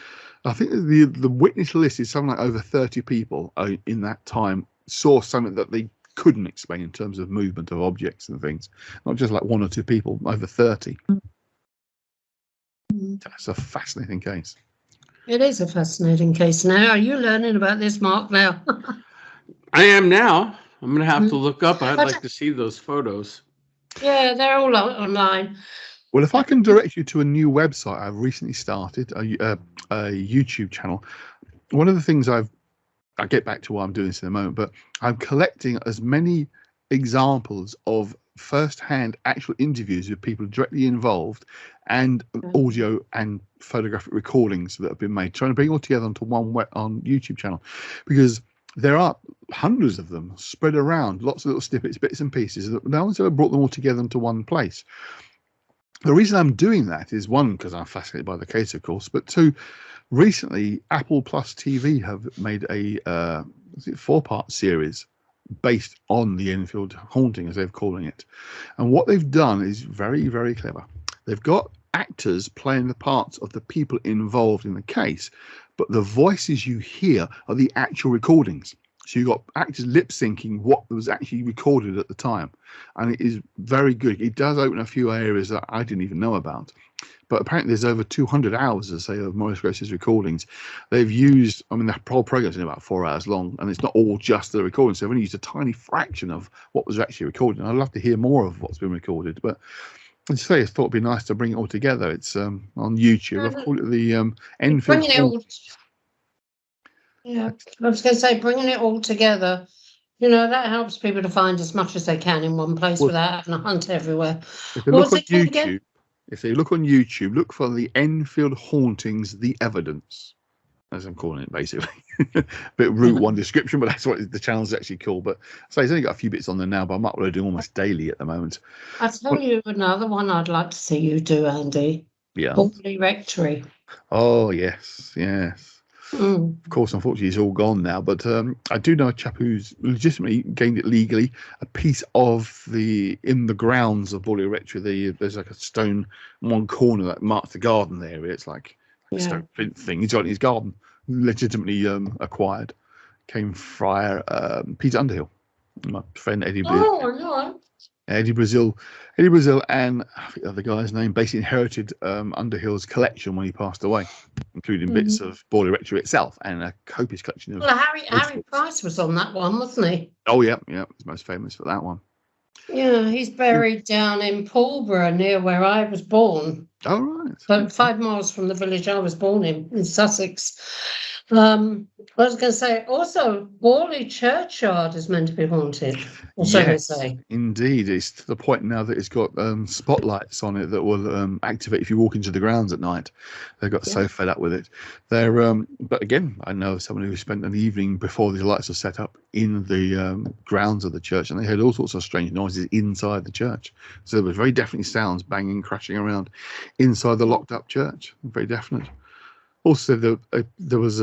[SPEAKER 9] I think the witness list is something like over 30 people in that time saw something that they couldn't explain in terms of movement of objects and things, not just like one or two people, over 30. That's a fascinating case.
[SPEAKER 8] It is a fascinating case. Now, are you learning about this, Mark, now?
[SPEAKER 7] I am now. I'm going to have to look up. I'd like to see those photos.
[SPEAKER 8] Yeah, they're all online.
[SPEAKER 9] Well, if I can direct you to a new website I've recently started, a YouTube channel. One of the things I'll get back to why I'm doing this in a moment, but I'm collecting as many examples of first-hand actual interviews with people directly involved, and audio and photographic recordings that have been made, trying to bring it all together onto one on YouTube channel, because there are hundreds of them spread around, lots of little snippets, bits and pieces. No one's ever brought them all together into one place. The reason I'm doing that is, one, because I'm fascinated by the case, of course, but two, recently Apple Plus TV have made a 4-part series based on the Enfield haunting, as they're calling it. And what they've done is very, very clever. They've got actors playing the parts of the people involved in the case, but the voices you hear are the actual recordings. So you've got actors lip syncing what was actually recorded at the time. And it is very good. It does open a few areas that I didn't even know about. But apparently there's over 200 hours, as I say, of Maurice Gross's recordings. They've used, the whole program's in about 4 hours long, and it's not all just the recording. So they've only used a tiny fraction of what was actually recorded. And I'd love to hear more of what's been recorded. But as I say, I thought it'd be nice to bring it all together. It's on YouTube. I've called it the Enfield.
[SPEAKER 8] Yeah, I was going to say, bringing it all together, that helps people to find as much as they can in one place without having to hunt everywhere.
[SPEAKER 9] If they look on YouTube, look for the Enfield Hauntings, The Evidence, as I'm calling it, basically. Bit route one description, but that's what the channel's actually called. But so it's only got a few bits on there now, but I'm uploading almost daily at the moment.
[SPEAKER 8] I'll tell you another one I'd like to see you do, Andy.
[SPEAKER 9] Yeah.
[SPEAKER 8] Hawley Rectory.
[SPEAKER 9] Oh, yes. Of course, unfortunately, it's all gone now. But I do know a chap who's legitimately gained it legally. A piece of in the grounds of Hawley Rectory, there's like a stone in one corner that marks the garden area. It's like a stone flint thing. He's got in his garden, legitimately acquired. Came Friar Peter Underhill, my friend Eddie.
[SPEAKER 8] Oh, no.
[SPEAKER 9] Eddie Brazil, and I think the other guy's name basically inherited Underhill's collection when he passed away, including bits of Hawley Rectory itself and a copious collection of.
[SPEAKER 8] Well, Harry Price was on that one, wasn't he?
[SPEAKER 9] Oh yeah, he's most famous for that one.
[SPEAKER 8] Yeah, he's buried down in Pulborough, near where I was born.
[SPEAKER 9] Oh right.
[SPEAKER 8] So 5 miles from the village I was born in Sussex. I was going to say, also, Whalley Churchyard is meant to be haunted. Or so they say.
[SPEAKER 9] Indeed. It's to the point now that it's got spotlights on it that will activate if you walk into the grounds at night. They got so fed up with it. They're, but again, I know someone who spent an evening before the lights were set up in the grounds of the church, and they heard all sorts of strange noises inside the church. So there was very definitely sounds banging, crashing around inside the locked up church. Very definite. Also, there was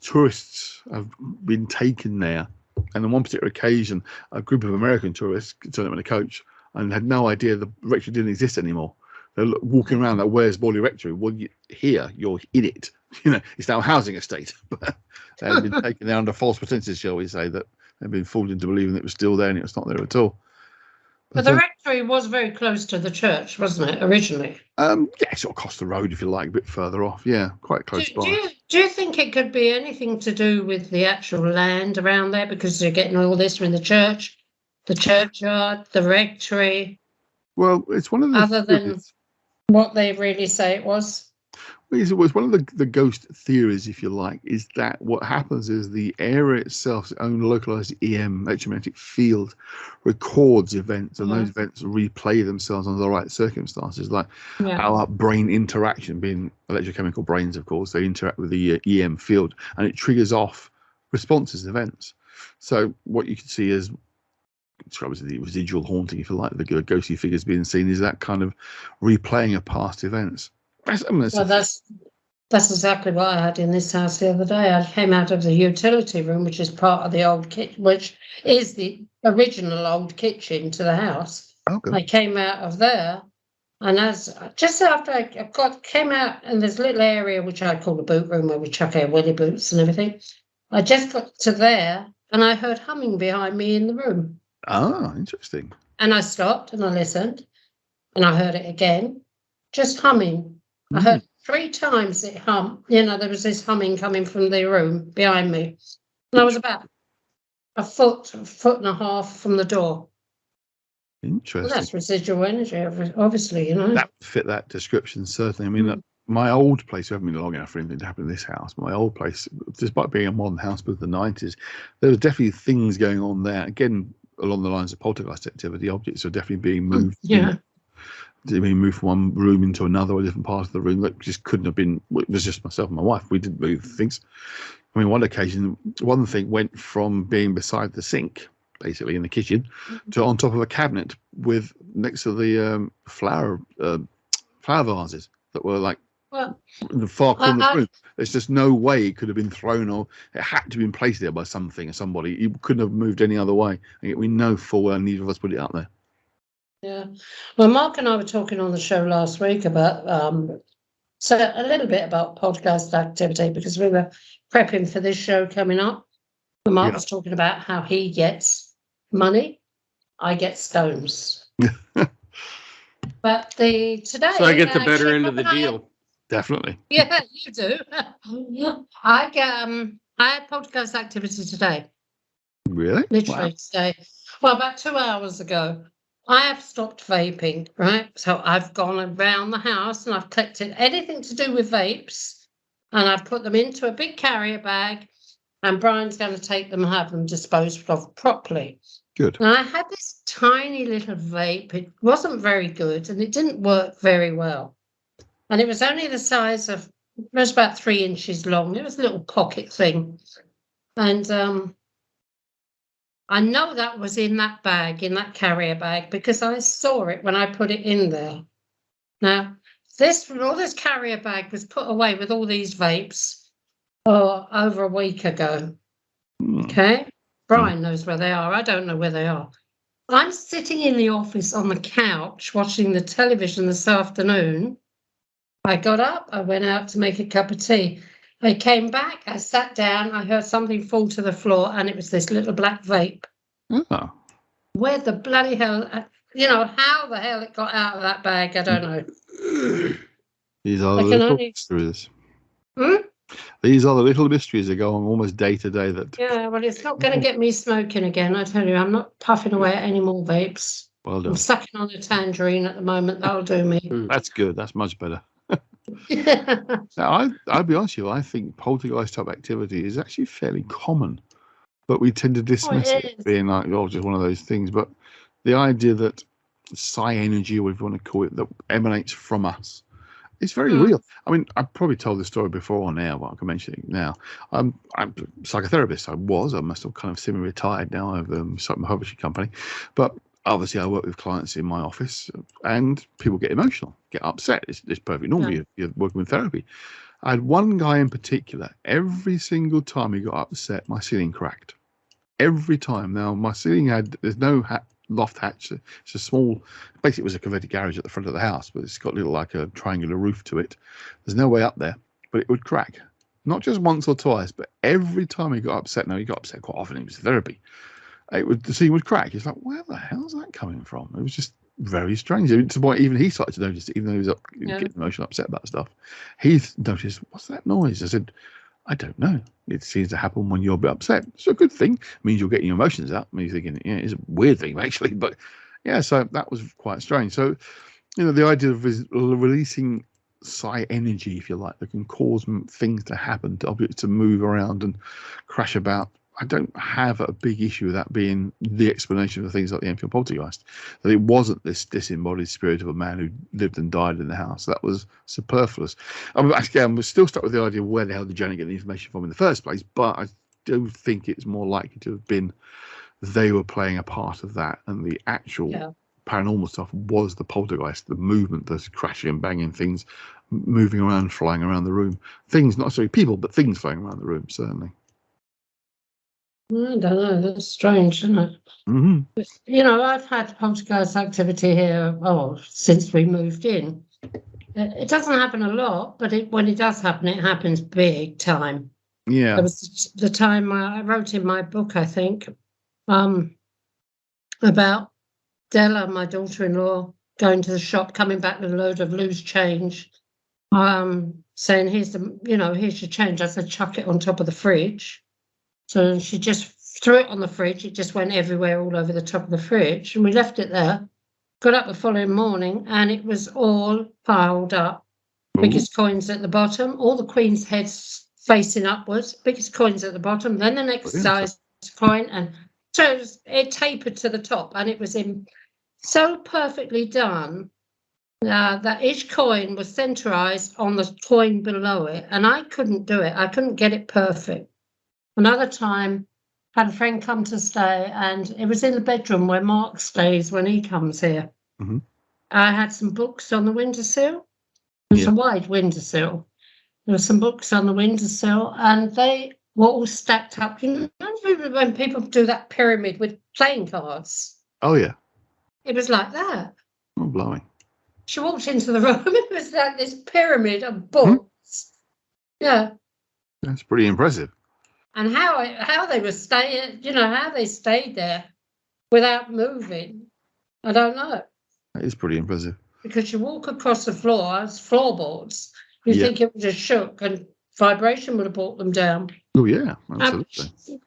[SPEAKER 9] tourists have been taken there, and on one particular occasion, a group of American tourists turned up in a coach and had no idea the rectory didn't exist anymore. They're walking around like, "Where's Whalley Rectory?" Well, here, you're in it. It's now a housing estate, but they had been taken there under false pretenses, shall we say, that they'd been fooled into believing it was still there, and it was not there at all.
[SPEAKER 8] But the rectory was very close to the church, wasn't it, originally?
[SPEAKER 9] Yeah, sort of across the road, if you like, a bit further off. Yeah, quite close by.
[SPEAKER 8] Do you think it could be anything to do with the actual land around there? Because you're getting all this from the church, the churchyard, the rectory.
[SPEAKER 9] Well, it's one of the...
[SPEAKER 8] Other than what they really say it was?
[SPEAKER 9] It was one of the ghost theories, if you like, is that what happens is the area itself's own localized electromagnetic field records events, and those events replay themselves under the right circumstances, like our brain interaction, being electrochemical brains, of course, they interact with the EM field, and it triggers off responses, events. So what you can see is, the residual haunting, if you like, the ghostly figures being seen, is that kind of replaying of past events.
[SPEAKER 8] That's exactly what I had in this house the other day. I came out of the utility room, which is part of the old kitchen, which is the original old kitchen to the house. Okay. I came out of there, and just after I came out, and there's a little area which I call the boot room, where we chuck our willy boots and everything. I just got to there, and I heard humming behind me in the room.
[SPEAKER 9] Ah, interesting.
[SPEAKER 8] And I stopped and I listened, and I heard it again, just humming. I heard 3 times it hum. There was this humming coming from the room behind me. And I was about a foot and a half from the door.
[SPEAKER 9] Interesting.
[SPEAKER 8] Well, that's residual energy, obviously,
[SPEAKER 9] That would fit that description, certainly. I mean, my old place, I haven't been long enough for anything to happen in this house. My old place, despite being a modern house with the 90s, there was definitely things going on there. Again, along the lines of poltergeist activity, objects are definitely being moved. Being moved from one room into another, or a different part of the room. That just couldn't have been. It was just myself and my wife. We didn't move things. I mean, one occasion, one thing went from being beside the sink, basically in the kitchen, to on top of a cabinet with next to the flower vases that were like in the far corner of the room. There's just no way it could have been thrown, or it had to have been placed there by something or somebody. You couldn't have moved any other way. And yet we know full well neither of us put it up there.
[SPEAKER 8] Yeah. Well, Mark and I were talking on the show last week about a little bit about podcast activity, because we were prepping for this show coming up. And Mark was talking about how he gets money, I get stones. But today,
[SPEAKER 7] so I get the better end of the deal.
[SPEAKER 9] Definitely.
[SPEAKER 8] Yeah, you do. I had podcast activity today.
[SPEAKER 9] Really?
[SPEAKER 8] Literally today. Well, about 2 hours ago. I have stopped vaping, right? So I've gone around the house and I've collected anything to do with vapes, and I've put them into a big carrier bag, and Brian's going to take them and have them disposed of properly.
[SPEAKER 9] Good.
[SPEAKER 8] And I had this tiny little vape. It wasn't very good, and it didn't work very well. And it was only the size of, it was about 3 inches long. It was a little pocket thing. And I know that was in that bag, in that carrier bag, because I saw it when I put it in there. Now, this carrier bag was put away with all these vapes over a week ago. Okay? Brian knows where they are. I don't know where they are. I'm sitting in the office on the couch watching the television this afternoon. I got up, I went out to make a cup of tea. I came back, I sat down, I heard something fall to the floor, and it was this little black vape.
[SPEAKER 9] Oh.
[SPEAKER 8] Where the bloody hell, how the hell it got out of that bag, I don't know.
[SPEAKER 9] These are the little mysteries. These are the little mysteries that go on almost day to day.
[SPEAKER 8] Yeah, well, it's not going to get me smoking again, I tell you. I'm not puffing away at any more vapes.
[SPEAKER 9] Well done.
[SPEAKER 8] I'm sucking on a tangerine at the moment, that'll do me.
[SPEAKER 9] That's good, that's much better. Now, I'll be honest with you, I think poltergeist type activity is actually fairly common, but we tend to dismiss it being like, oh, just one of those things. But the idea that psi energy, or whatever you want to call it, that emanates from us, it's very real. I mean, I've probably told this story before on air, but I can mention it now. I'm a psychotherapist. I'm still kind of semi-retired now. I've started my publishing company, but obviously I work with clients in my office, and people get emotional, get upset. It's perfectly normal.
[SPEAKER 8] Yeah.
[SPEAKER 9] You're working with therapy. I had one guy in particular. Every single time he got upset, my ceiling cracked. Every time. Now my ceiling there's no loft hatch. It's a small, basically it was a converted garage at the front of the house, but it's got a little like a triangular roof to it. There's no way up there, but it would crack. Not just once or twice, but every time he got upset. Now he got upset quite often. It was therapy. The ceiling would crack. It's like, where the hell's that coming from? It was just very strange. To the point even he started to notice it, even though he was getting emotional, upset about stuff. He noticed, what's that noise? I said, I don't know. It seems to happen when you're a bit upset. It's a good thing. It means you're getting your emotions out. I mean, you're thinking, yeah, it's a weird thing, actually. But yeah, so that was quite strange. So, the idea of releasing psi energy, if you like, that can cause things to happen, to objects to move around and crash about. I don't have a big issue with that being the explanation for things like the Enfield Poltergeist. That it wasn't this disembodied spirit of a man who lived and died in the house. That was superfluous. I'm still stuck with the idea of where the hell did Janet get the information from in the first place, but I do think it's more likely to have been they were playing a part of that, and the actual paranormal stuff was the poltergeist, the movement, the crashing and banging, things moving around, flying around the room. Things, not necessarily people, but things flying around the room, certainly.
[SPEAKER 8] I don't know. That's strange, isn't it?
[SPEAKER 9] Mm-hmm.
[SPEAKER 8] I've had poltergeist activity here since we moved in. It doesn't happen a lot, but when it does happen, it happens big time.
[SPEAKER 9] Yeah.
[SPEAKER 8] There was the time I wrote in my book, I think, about Della, my daughter-in-law, going to the shop, coming back with a load of loose change, saying, here's your change. I said, chuck it on top of the fridge. So she just threw it on the fridge. It just went everywhere, all over the top of the fridge. And we left it there. Got up the following morning, and it was all piled up. Ooh. Biggest coins at the bottom, all the queen's heads facing upwards, biggest coins at the bottom, then the next size coin. And so it tapered to the top, and it was so perfectly done that each coin was centralized on the coin below it. And I couldn't do it. I couldn't get it perfect. Another time, had a friend come to stay, and it was in the bedroom where Mark stays when he comes here.
[SPEAKER 9] Mm-hmm.
[SPEAKER 8] I had some books on the windowsill. There's a wide windowsill. There were some books on the windowsill, and they were all stacked up. You know when people do that pyramid with playing cards?
[SPEAKER 9] Oh, yeah.
[SPEAKER 8] It was like that.
[SPEAKER 9] Oh, blimey.
[SPEAKER 8] She walked into the room, it was like this pyramid of books. Yeah.
[SPEAKER 9] That's pretty impressive.
[SPEAKER 8] And how they were staying, how they stayed there without moving, I don't know.
[SPEAKER 9] That is pretty impressive.
[SPEAKER 8] Because you walk across the floor, it's floorboards, you think it would have shook and vibration would have brought them down.
[SPEAKER 9] Oh, yeah, absolutely.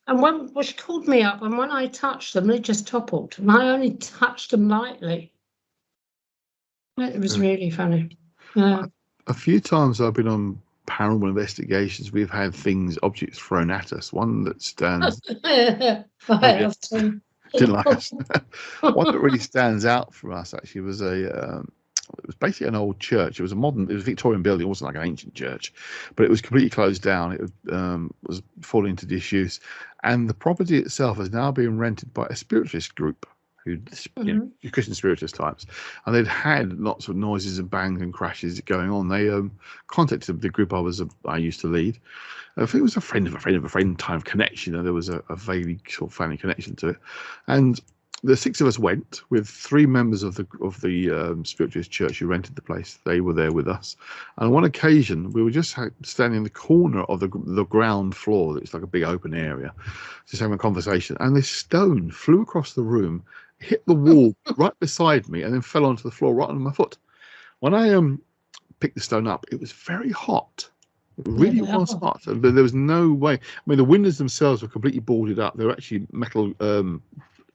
[SPEAKER 8] And she called me up, and when I touched them, they just toppled. And I only touched them lightly. It was really funny. Yeah. A
[SPEAKER 9] few times I've been on paranormal investigations, we've had objects thrown at us. One that stands didn't like us. One that really stands out for us actually was it was basically an old church. It was a Victorian building. It wasn't like an ancient church, but it was completely closed down. It was falling into disuse, and the property itself is now being rented by a spiritualist group. Christian spiritist types, and they'd had lots of noises and bangs and crashes going on. They contacted the group I used to lead. I think it was a friend of a friend of a friend kind of connection, and there was a vaguely sort of family connection to it. And the six of us went with three members of the spiritualist church who rented the place. They were there with us, and on one occasion we were just standing in the corner of the ground floor. It's like a big open area, just having a conversation, and this stone flew across the room, hit the wall right beside me, and then fell onto the floor right under my foot. When I picked the stone up, it was very hot. It really was hot. There was no way. I mean, the windows themselves were completely boarded up. They were actually metal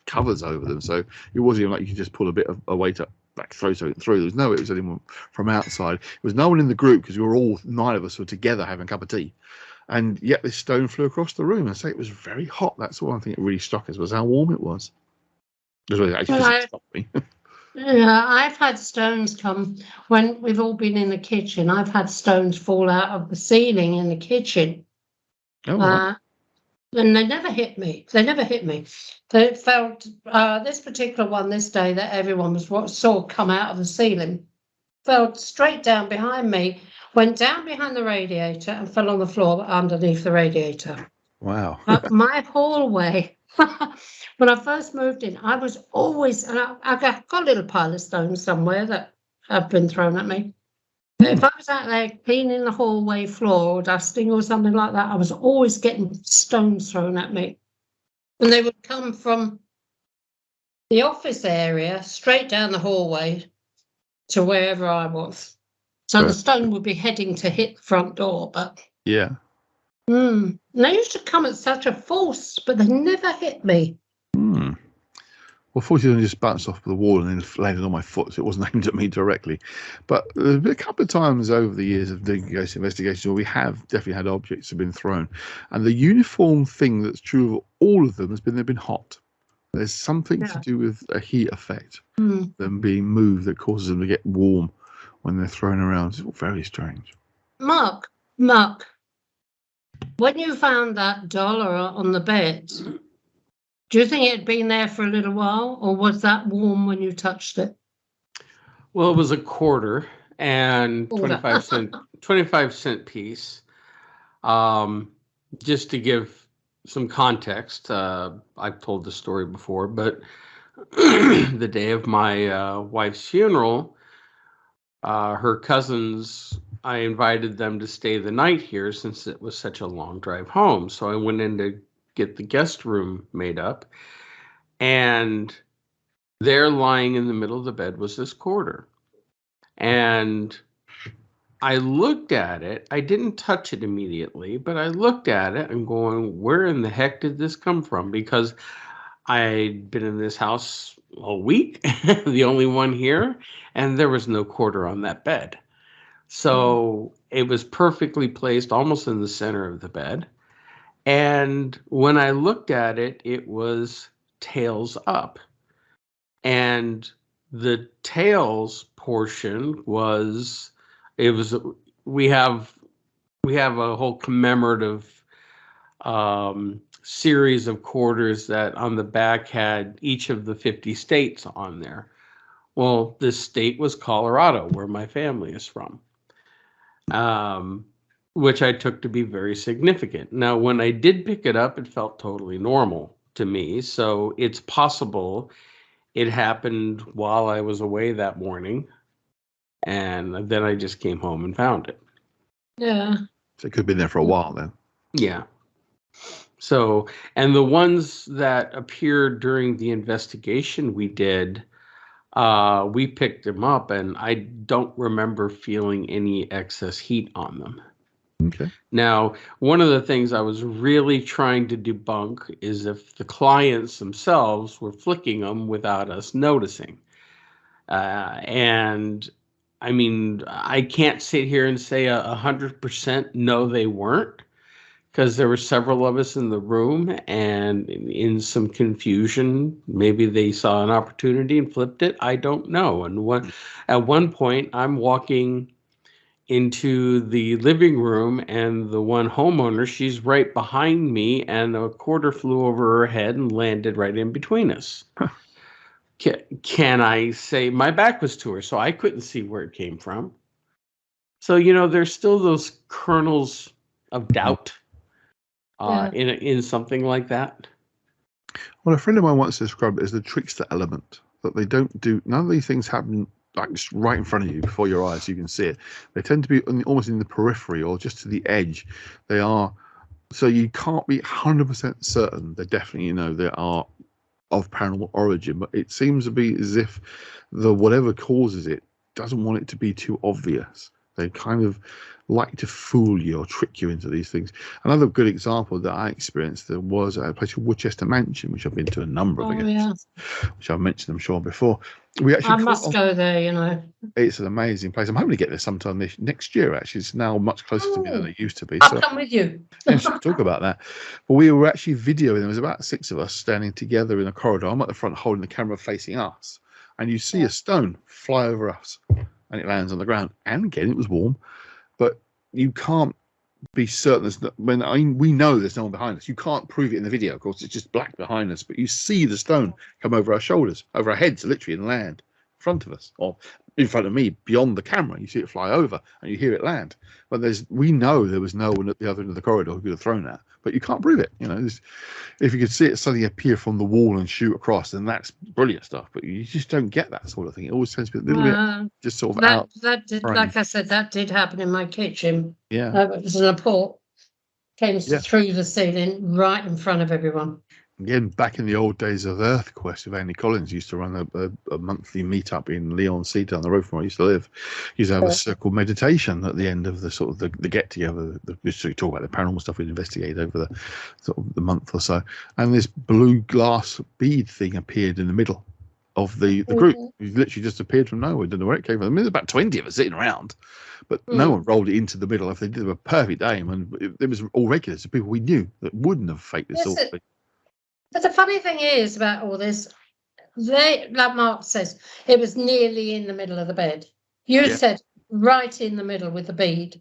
[SPEAKER 9] covers over them, so it wasn't even like you could just pull a bit of a weight up like throw something through. There was no, it was anyone from outside. It was no one in the group because we were all, 9 of us were together having a cup of tea. And yet this stone flew across the room. I say it was very hot. That's the one thing that really struck us, was how warm it was. It was actually stopped me.
[SPEAKER 8] Yeah, I've had stones come when we've all been in the kitchen. I've had stones fall out of the ceiling in the kitchen.
[SPEAKER 9] Oh, right.
[SPEAKER 8] And they never hit me. They felt this particular one this day that everyone saw come out of the ceiling fell straight down behind me, went down behind the radiator and fell on the floor underneath the radiator.
[SPEAKER 9] Wow.
[SPEAKER 8] My hallway, when I first moved in, I was always, and I got a little pile of stones somewhere that have been thrown at me. If I was out there cleaning the hallway floor or dusting or something like that, I was always getting stones thrown at me. And they would come from the office area straight down the hallway to wherever I was. So the stone would be heading to hit the front door, but...
[SPEAKER 9] Yeah.
[SPEAKER 8] And they used to come at such a force, but they never hit me.
[SPEAKER 9] Well, fortunately, I just bounced off the wall and then landed on my foot, so it wasn't aimed at me directly. But there's been a couple of times over the years of doing ghost investigations where we have definitely had objects have been thrown. And the uniform thing that's true of all of them has been they've been hot. There's something to do with a heat effect, them being moved, that causes them to get warm when they're thrown around. It's all very strange.
[SPEAKER 8] Mark, when you found that dollar on the bed, do you think it had been there for a little while, or was that warm when you touched it?
[SPEAKER 7] Well, it was a quarter and 25-cent piece. Just to give some context, I've told the story before, but the day of my wife's funeral, her cousins, I invited them to stay the night here since it was such a long drive home. So I went in to get the guest room made up, and there lying in the middle of the bed was this quarter. And I looked at it. I didn't touch it immediately, but I looked at it and going, where in the heck did this come from? Because I'd been in this house a week, the only one here, and there was no quarter on that bed. So it was perfectly placed almost in the center of the bed. And when I looked at it, it was tails up. And the tails portion we have a whole commemorative series of quarters that on the back had each of the 50 states on there. Well, this state was Colorado, where my family is from. Which I took to be very significant. Now, when I did pick it up, it felt totally normal to me. So it's possible it happened while I was away that morning. And then I just came home and found it.
[SPEAKER 8] Yeah.
[SPEAKER 9] So it could have been there for a while then.
[SPEAKER 7] Yeah. So, and the ones that appeared during the investigation we did, we picked them up, and I don't remember feeling any excess heat on them.
[SPEAKER 9] Okay.
[SPEAKER 7] Now, one of the things I was really trying to debunk is if the clients themselves were flicking them without us noticing. And I mean, I can't sit here and say 100% no, they weren't, because there were several of us in the room, and in some confusion, maybe they saw an opportunity and flipped it. I don't know. And at one point, I'm walking into the living room, and the one homeowner, she's right behind me, and a quarter flew over her head and landed right in between us. Can I say my back was to her, so I couldn't see where it came from? So, there's still those kernels of doubt in something like that.
[SPEAKER 9] Well, a friend of mine once described it as the trickster element, that they don't do, none of these things happen like just right in front of you, before your eyes, so you can see it. They tend to be almost in the periphery or just to the edge. They are, so you can't be 100% certain. They definitely, they are of paranormal origin, but it seems to be as if the whatever causes it doesn't want it to be too obvious. They kind of like to fool you or trick you into these things. Another good example that I experienced, there was a place called Woodchester Mansion, which I've been to a number of occasions, which I've mentioned, I'm sure, before. We actually
[SPEAKER 8] I must go there, you know.
[SPEAKER 9] It's an amazing place. I'm hoping to get there sometime next year, actually. It's now much closer to me than it used to be.
[SPEAKER 8] I'll come with you.
[SPEAKER 9] Yeah, should talk about that. But we were actually videoing. There was about 6 of us standing together in a corridor. I'm at the front holding the camera facing us. And you see a stone fly over us. And it lands on the ground. And again, it was warm. But you can't be certain. We know there's no one behind us. You can't prove it in the video. Of course, it's just black behind us. But you see the stone come over our shoulders, over our heads, literally, and land in front of us. Or in front of me, beyond the camera. You see it fly over and you hear it land. But we know there was no one at the other end of the corridor who could have thrown that. But you can't prove it. You know, if you could see it suddenly appear from the wall and shoot across, then that's brilliant stuff. But you just don't get that sort of thing. It always tends to be a little bit just sort of out.
[SPEAKER 8] That did, like I said, that did happen in my kitchen.
[SPEAKER 9] Yeah.
[SPEAKER 8] It was an apport. Came through the ceiling right in front of everyone.
[SPEAKER 9] Again, back in the old days of EarthQuest, with Andy Collins used to run a monthly meetup in Leon Sea down the road from where I used to live. He used to have a circle meditation at the end of the sort of the get together. Just to talk about the paranormal stuff we'd investigated over the sort of the month or so. And this blue glass bead thing appeared in the middle of the group. It literally just appeared from nowhere. Didn't know where it came from. I mean, there's about 20 of us sitting around, but no one rolled it into the middle. If they did a perfect aim, and it was all regulars, people we knew that wouldn't have faked this sort of thing.
[SPEAKER 8] But the funny thing is about all this, like Mark says, it was nearly in the middle of the bed. You said right in the middle with the bead.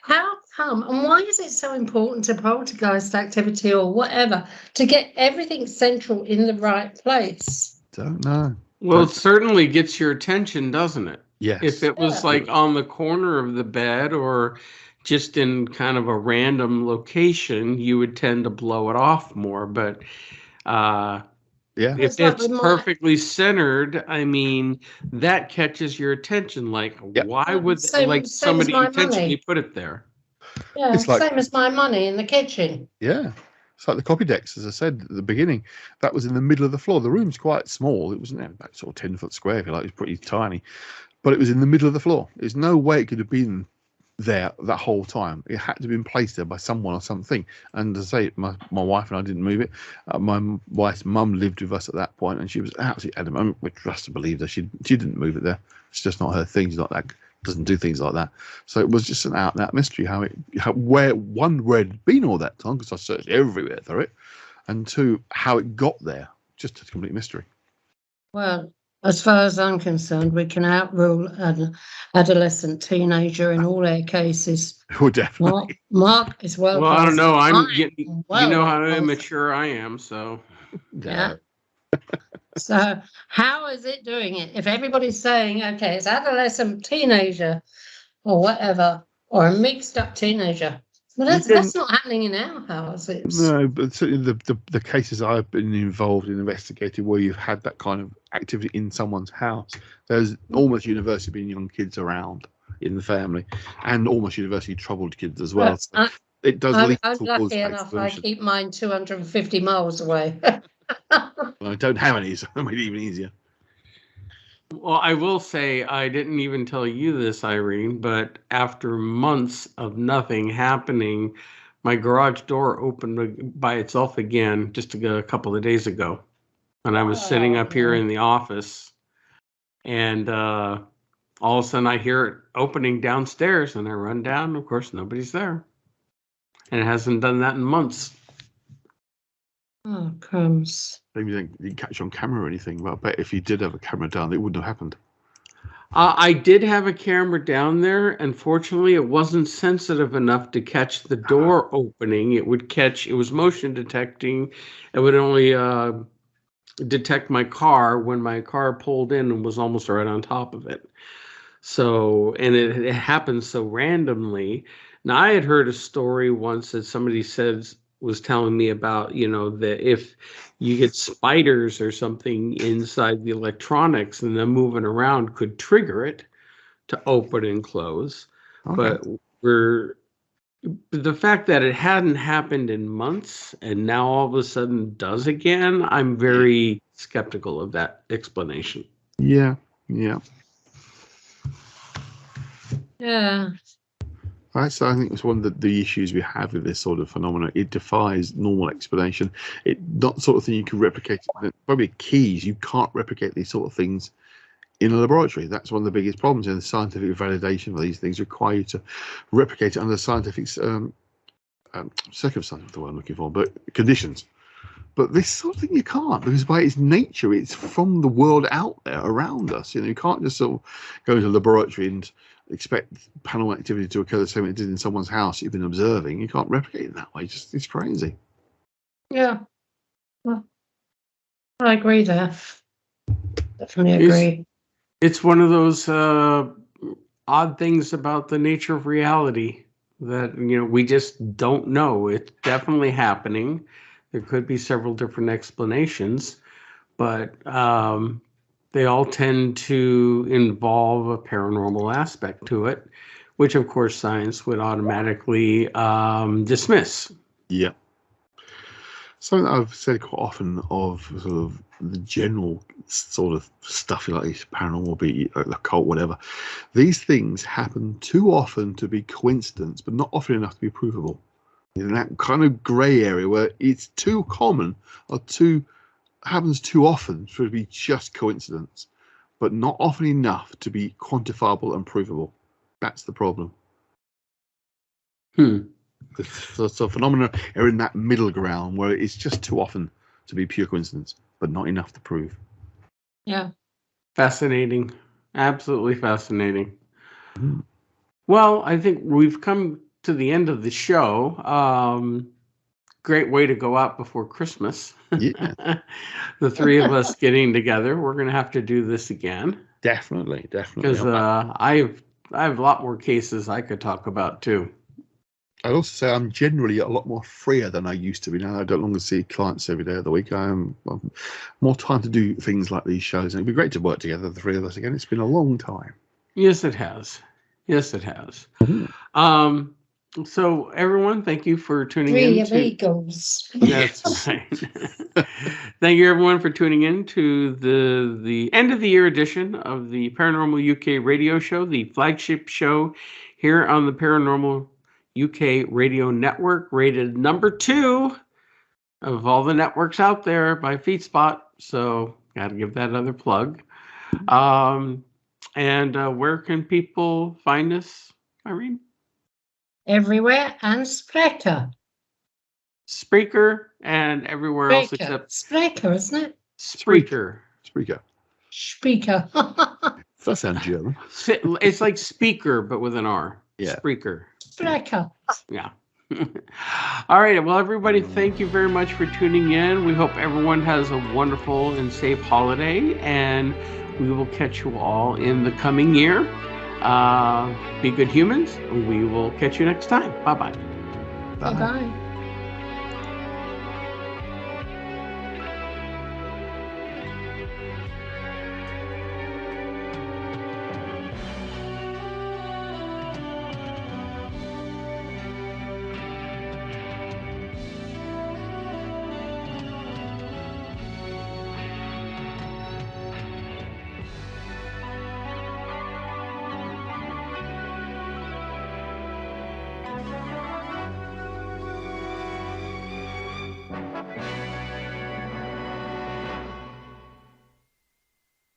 [SPEAKER 8] How come, and why is it so important to poltergeist activity or whatever to get everything central in the right place?
[SPEAKER 9] Don't know.
[SPEAKER 7] Well, it certainly gets your attention, doesn't it?
[SPEAKER 9] Yes.
[SPEAKER 7] If it was like on the corner of the bed or just in kind of a random location, you would tend to blow it off more. But if it's perfectly centered, I mean, that catches your attention. Like, why would somebody intentionally put it there?
[SPEAKER 8] Yeah, it's same as my money in the kitchen.
[SPEAKER 9] Yeah. It's like the copy decks, as I said at the beginning. That was in the middle of the floor. The room's quite small. It wasn't about sort of 10-foot square, if you like. It was pretty tiny. But it was in the middle of the floor. There's no way it could have been there that whole time. It had to have been placed there by someone or something. And as I say, my wife and I didn't move it. My wife's mum lived with us at that point, and she was absolutely adamant. We trust to believe that she didn't move it there. It's just not her thing. She's not that, doesn't do things like that. So it was just an out and out mystery where it had been all that time, because I searched everywhere for it, and 2, how it got there. Just a complete mystery.
[SPEAKER 8] Well, as far as I'm concerned, we can outrule an adolescent teenager in all our cases.
[SPEAKER 9] Oh, definitely.
[SPEAKER 8] Mark is well.
[SPEAKER 7] Well, I don't know. You know how immature I am, so.
[SPEAKER 8] Yeah. So how is it doing it? If everybody's saying, okay, it's adolescent, teenager, or whatever, or a mixed up teenager. Well, that's not happening in our house.
[SPEAKER 9] No, but certainly the cases I've been involved in investigating where you've had that kind of activity in someone's house, there's almost universally been young kids around in the family, and almost universally troubled kids as well. So it does lead
[SPEAKER 8] I'm
[SPEAKER 9] towards
[SPEAKER 8] lucky enough I keep mine 250 miles away.
[SPEAKER 9] I don't have any, so it made it even easier.
[SPEAKER 7] Well, I will say, I didn't even tell you this, Irene, but after months of nothing happening, my garage door opened by itself again just a couple of days ago. And I was sitting up here in the office, and all of a sudden I hear it opening downstairs, and I run down, and of course, nobody's there. And it hasn't done that in months.
[SPEAKER 8] Oh, crumbs.
[SPEAKER 9] Maybe you didn't catch on camera or anything, but I bet if you did have a camera down, it wouldn't have happened.
[SPEAKER 7] I did have a camera down there. Unfortunately, it wasn't sensitive enough to catch the door opening. It was motion detecting. It would only detect my car when my car pulled in and was almost right on top of it. So, and it happened so randomly. Now, I had heard a story once that somebody was telling me about, that if you get spiders or something inside the electronics and them moving around could trigger it to open and close. Okay. But the fact that it hadn't happened in months and now all of a sudden does again, I'm very skeptical of that explanation.
[SPEAKER 8] Yeah.
[SPEAKER 9] So I think it's one of the issues we have with this sort of phenomena. It defies normal explanation. It not the sort of thing you can replicate. Probably keys. You can't replicate these sort of things in a laboratory. That's one of the biggest problems in the scientific validation of these things. Require you to replicate it under scientific circumstances, the word I'm looking for, but conditions. But this sort of thing you can't, because by its nature, it's from the world out there around us. You can't just sort of go into a laboratory and expect paranormal activity to occur the same way it did in someone's house you've been observing. You can't replicate it that way. It's crazy.
[SPEAKER 8] Yeah. Well, I agree there. Definitely agree.
[SPEAKER 7] It's one of those odd things about the nature of reality that, we just don't know. It's definitely happening. There could be several different explanations, but they all tend to involve a paranormal aspect to it, which of course science would automatically dismiss. Yeah.
[SPEAKER 9] Something that I've said quite often of sort of the general sort of stuff like this, paranormal, be occult, whatever. These things happen too often to be coincidence, but not often enough to be provable. In that kind of grey area where it's too common or happens too often for it to be just coincidence, but not often enough to be quantifiable and provable. That's the problem. The phenomena are in that middle ground where it's just too often to be pure coincidence, but not enough to prove.
[SPEAKER 8] Yeah.
[SPEAKER 7] Fascinating. Absolutely fascinating. Well, I think we've come to the end of the show. Great way to go out before Christmas.
[SPEAKER 9] Yeah.
[SPEAKER 7] The three of us getting together. We're going to have to do this again.
[SPEAKER 9] Definitely.
[SPEAKER 7] Because I have a lot more cases I could talk about too.
[SPEAKER 9] I'd also say I'm generally a lot more freer than I used to be now. I don't longer see clients every day of the week. I'm more time to do things like these shows. And it'd be great to work together, the three of us again. It's been a long time.
[SPEAKER 7] Yes, it has. So everyone, thank you for tuning in.
[SPEAKER 8] Three amigos.
[SPEAKER 7] That's right. Thank you everyone for tuning in to the end of the year edition of the Paranormal UK radio show, the flagship show here on the Paranormal UK Radio Network, rated number 2 of all the networks out there by FeedSpot. So got to give that another plug. And where can people find us, Irene?
[SPEAKER 8] Everywhere and Spreaker.
[SPEAKER 7] Spreaker and everywhere else except
[SPEAKER 8] Spreaker, isn't it?
[SPEAKER 7] Spreaker.
[SPEAKER 8] Spreaker.
[SPEAKER 9] That sounds German.
[SPEAKER 7] It's like speaker, but with an R.
[SPEAKER 9] Yeah.
[SPEAKER 7] Spreaker. Yeah. All right. Well, everybody, thank you very much for tuning in. We hope everyone has a wonderful and safe holiday, and we will catch you all in the coming year. Be good humans. We will catch you next time. Bye-bye.
[SPEAKER 8] Bye-bye.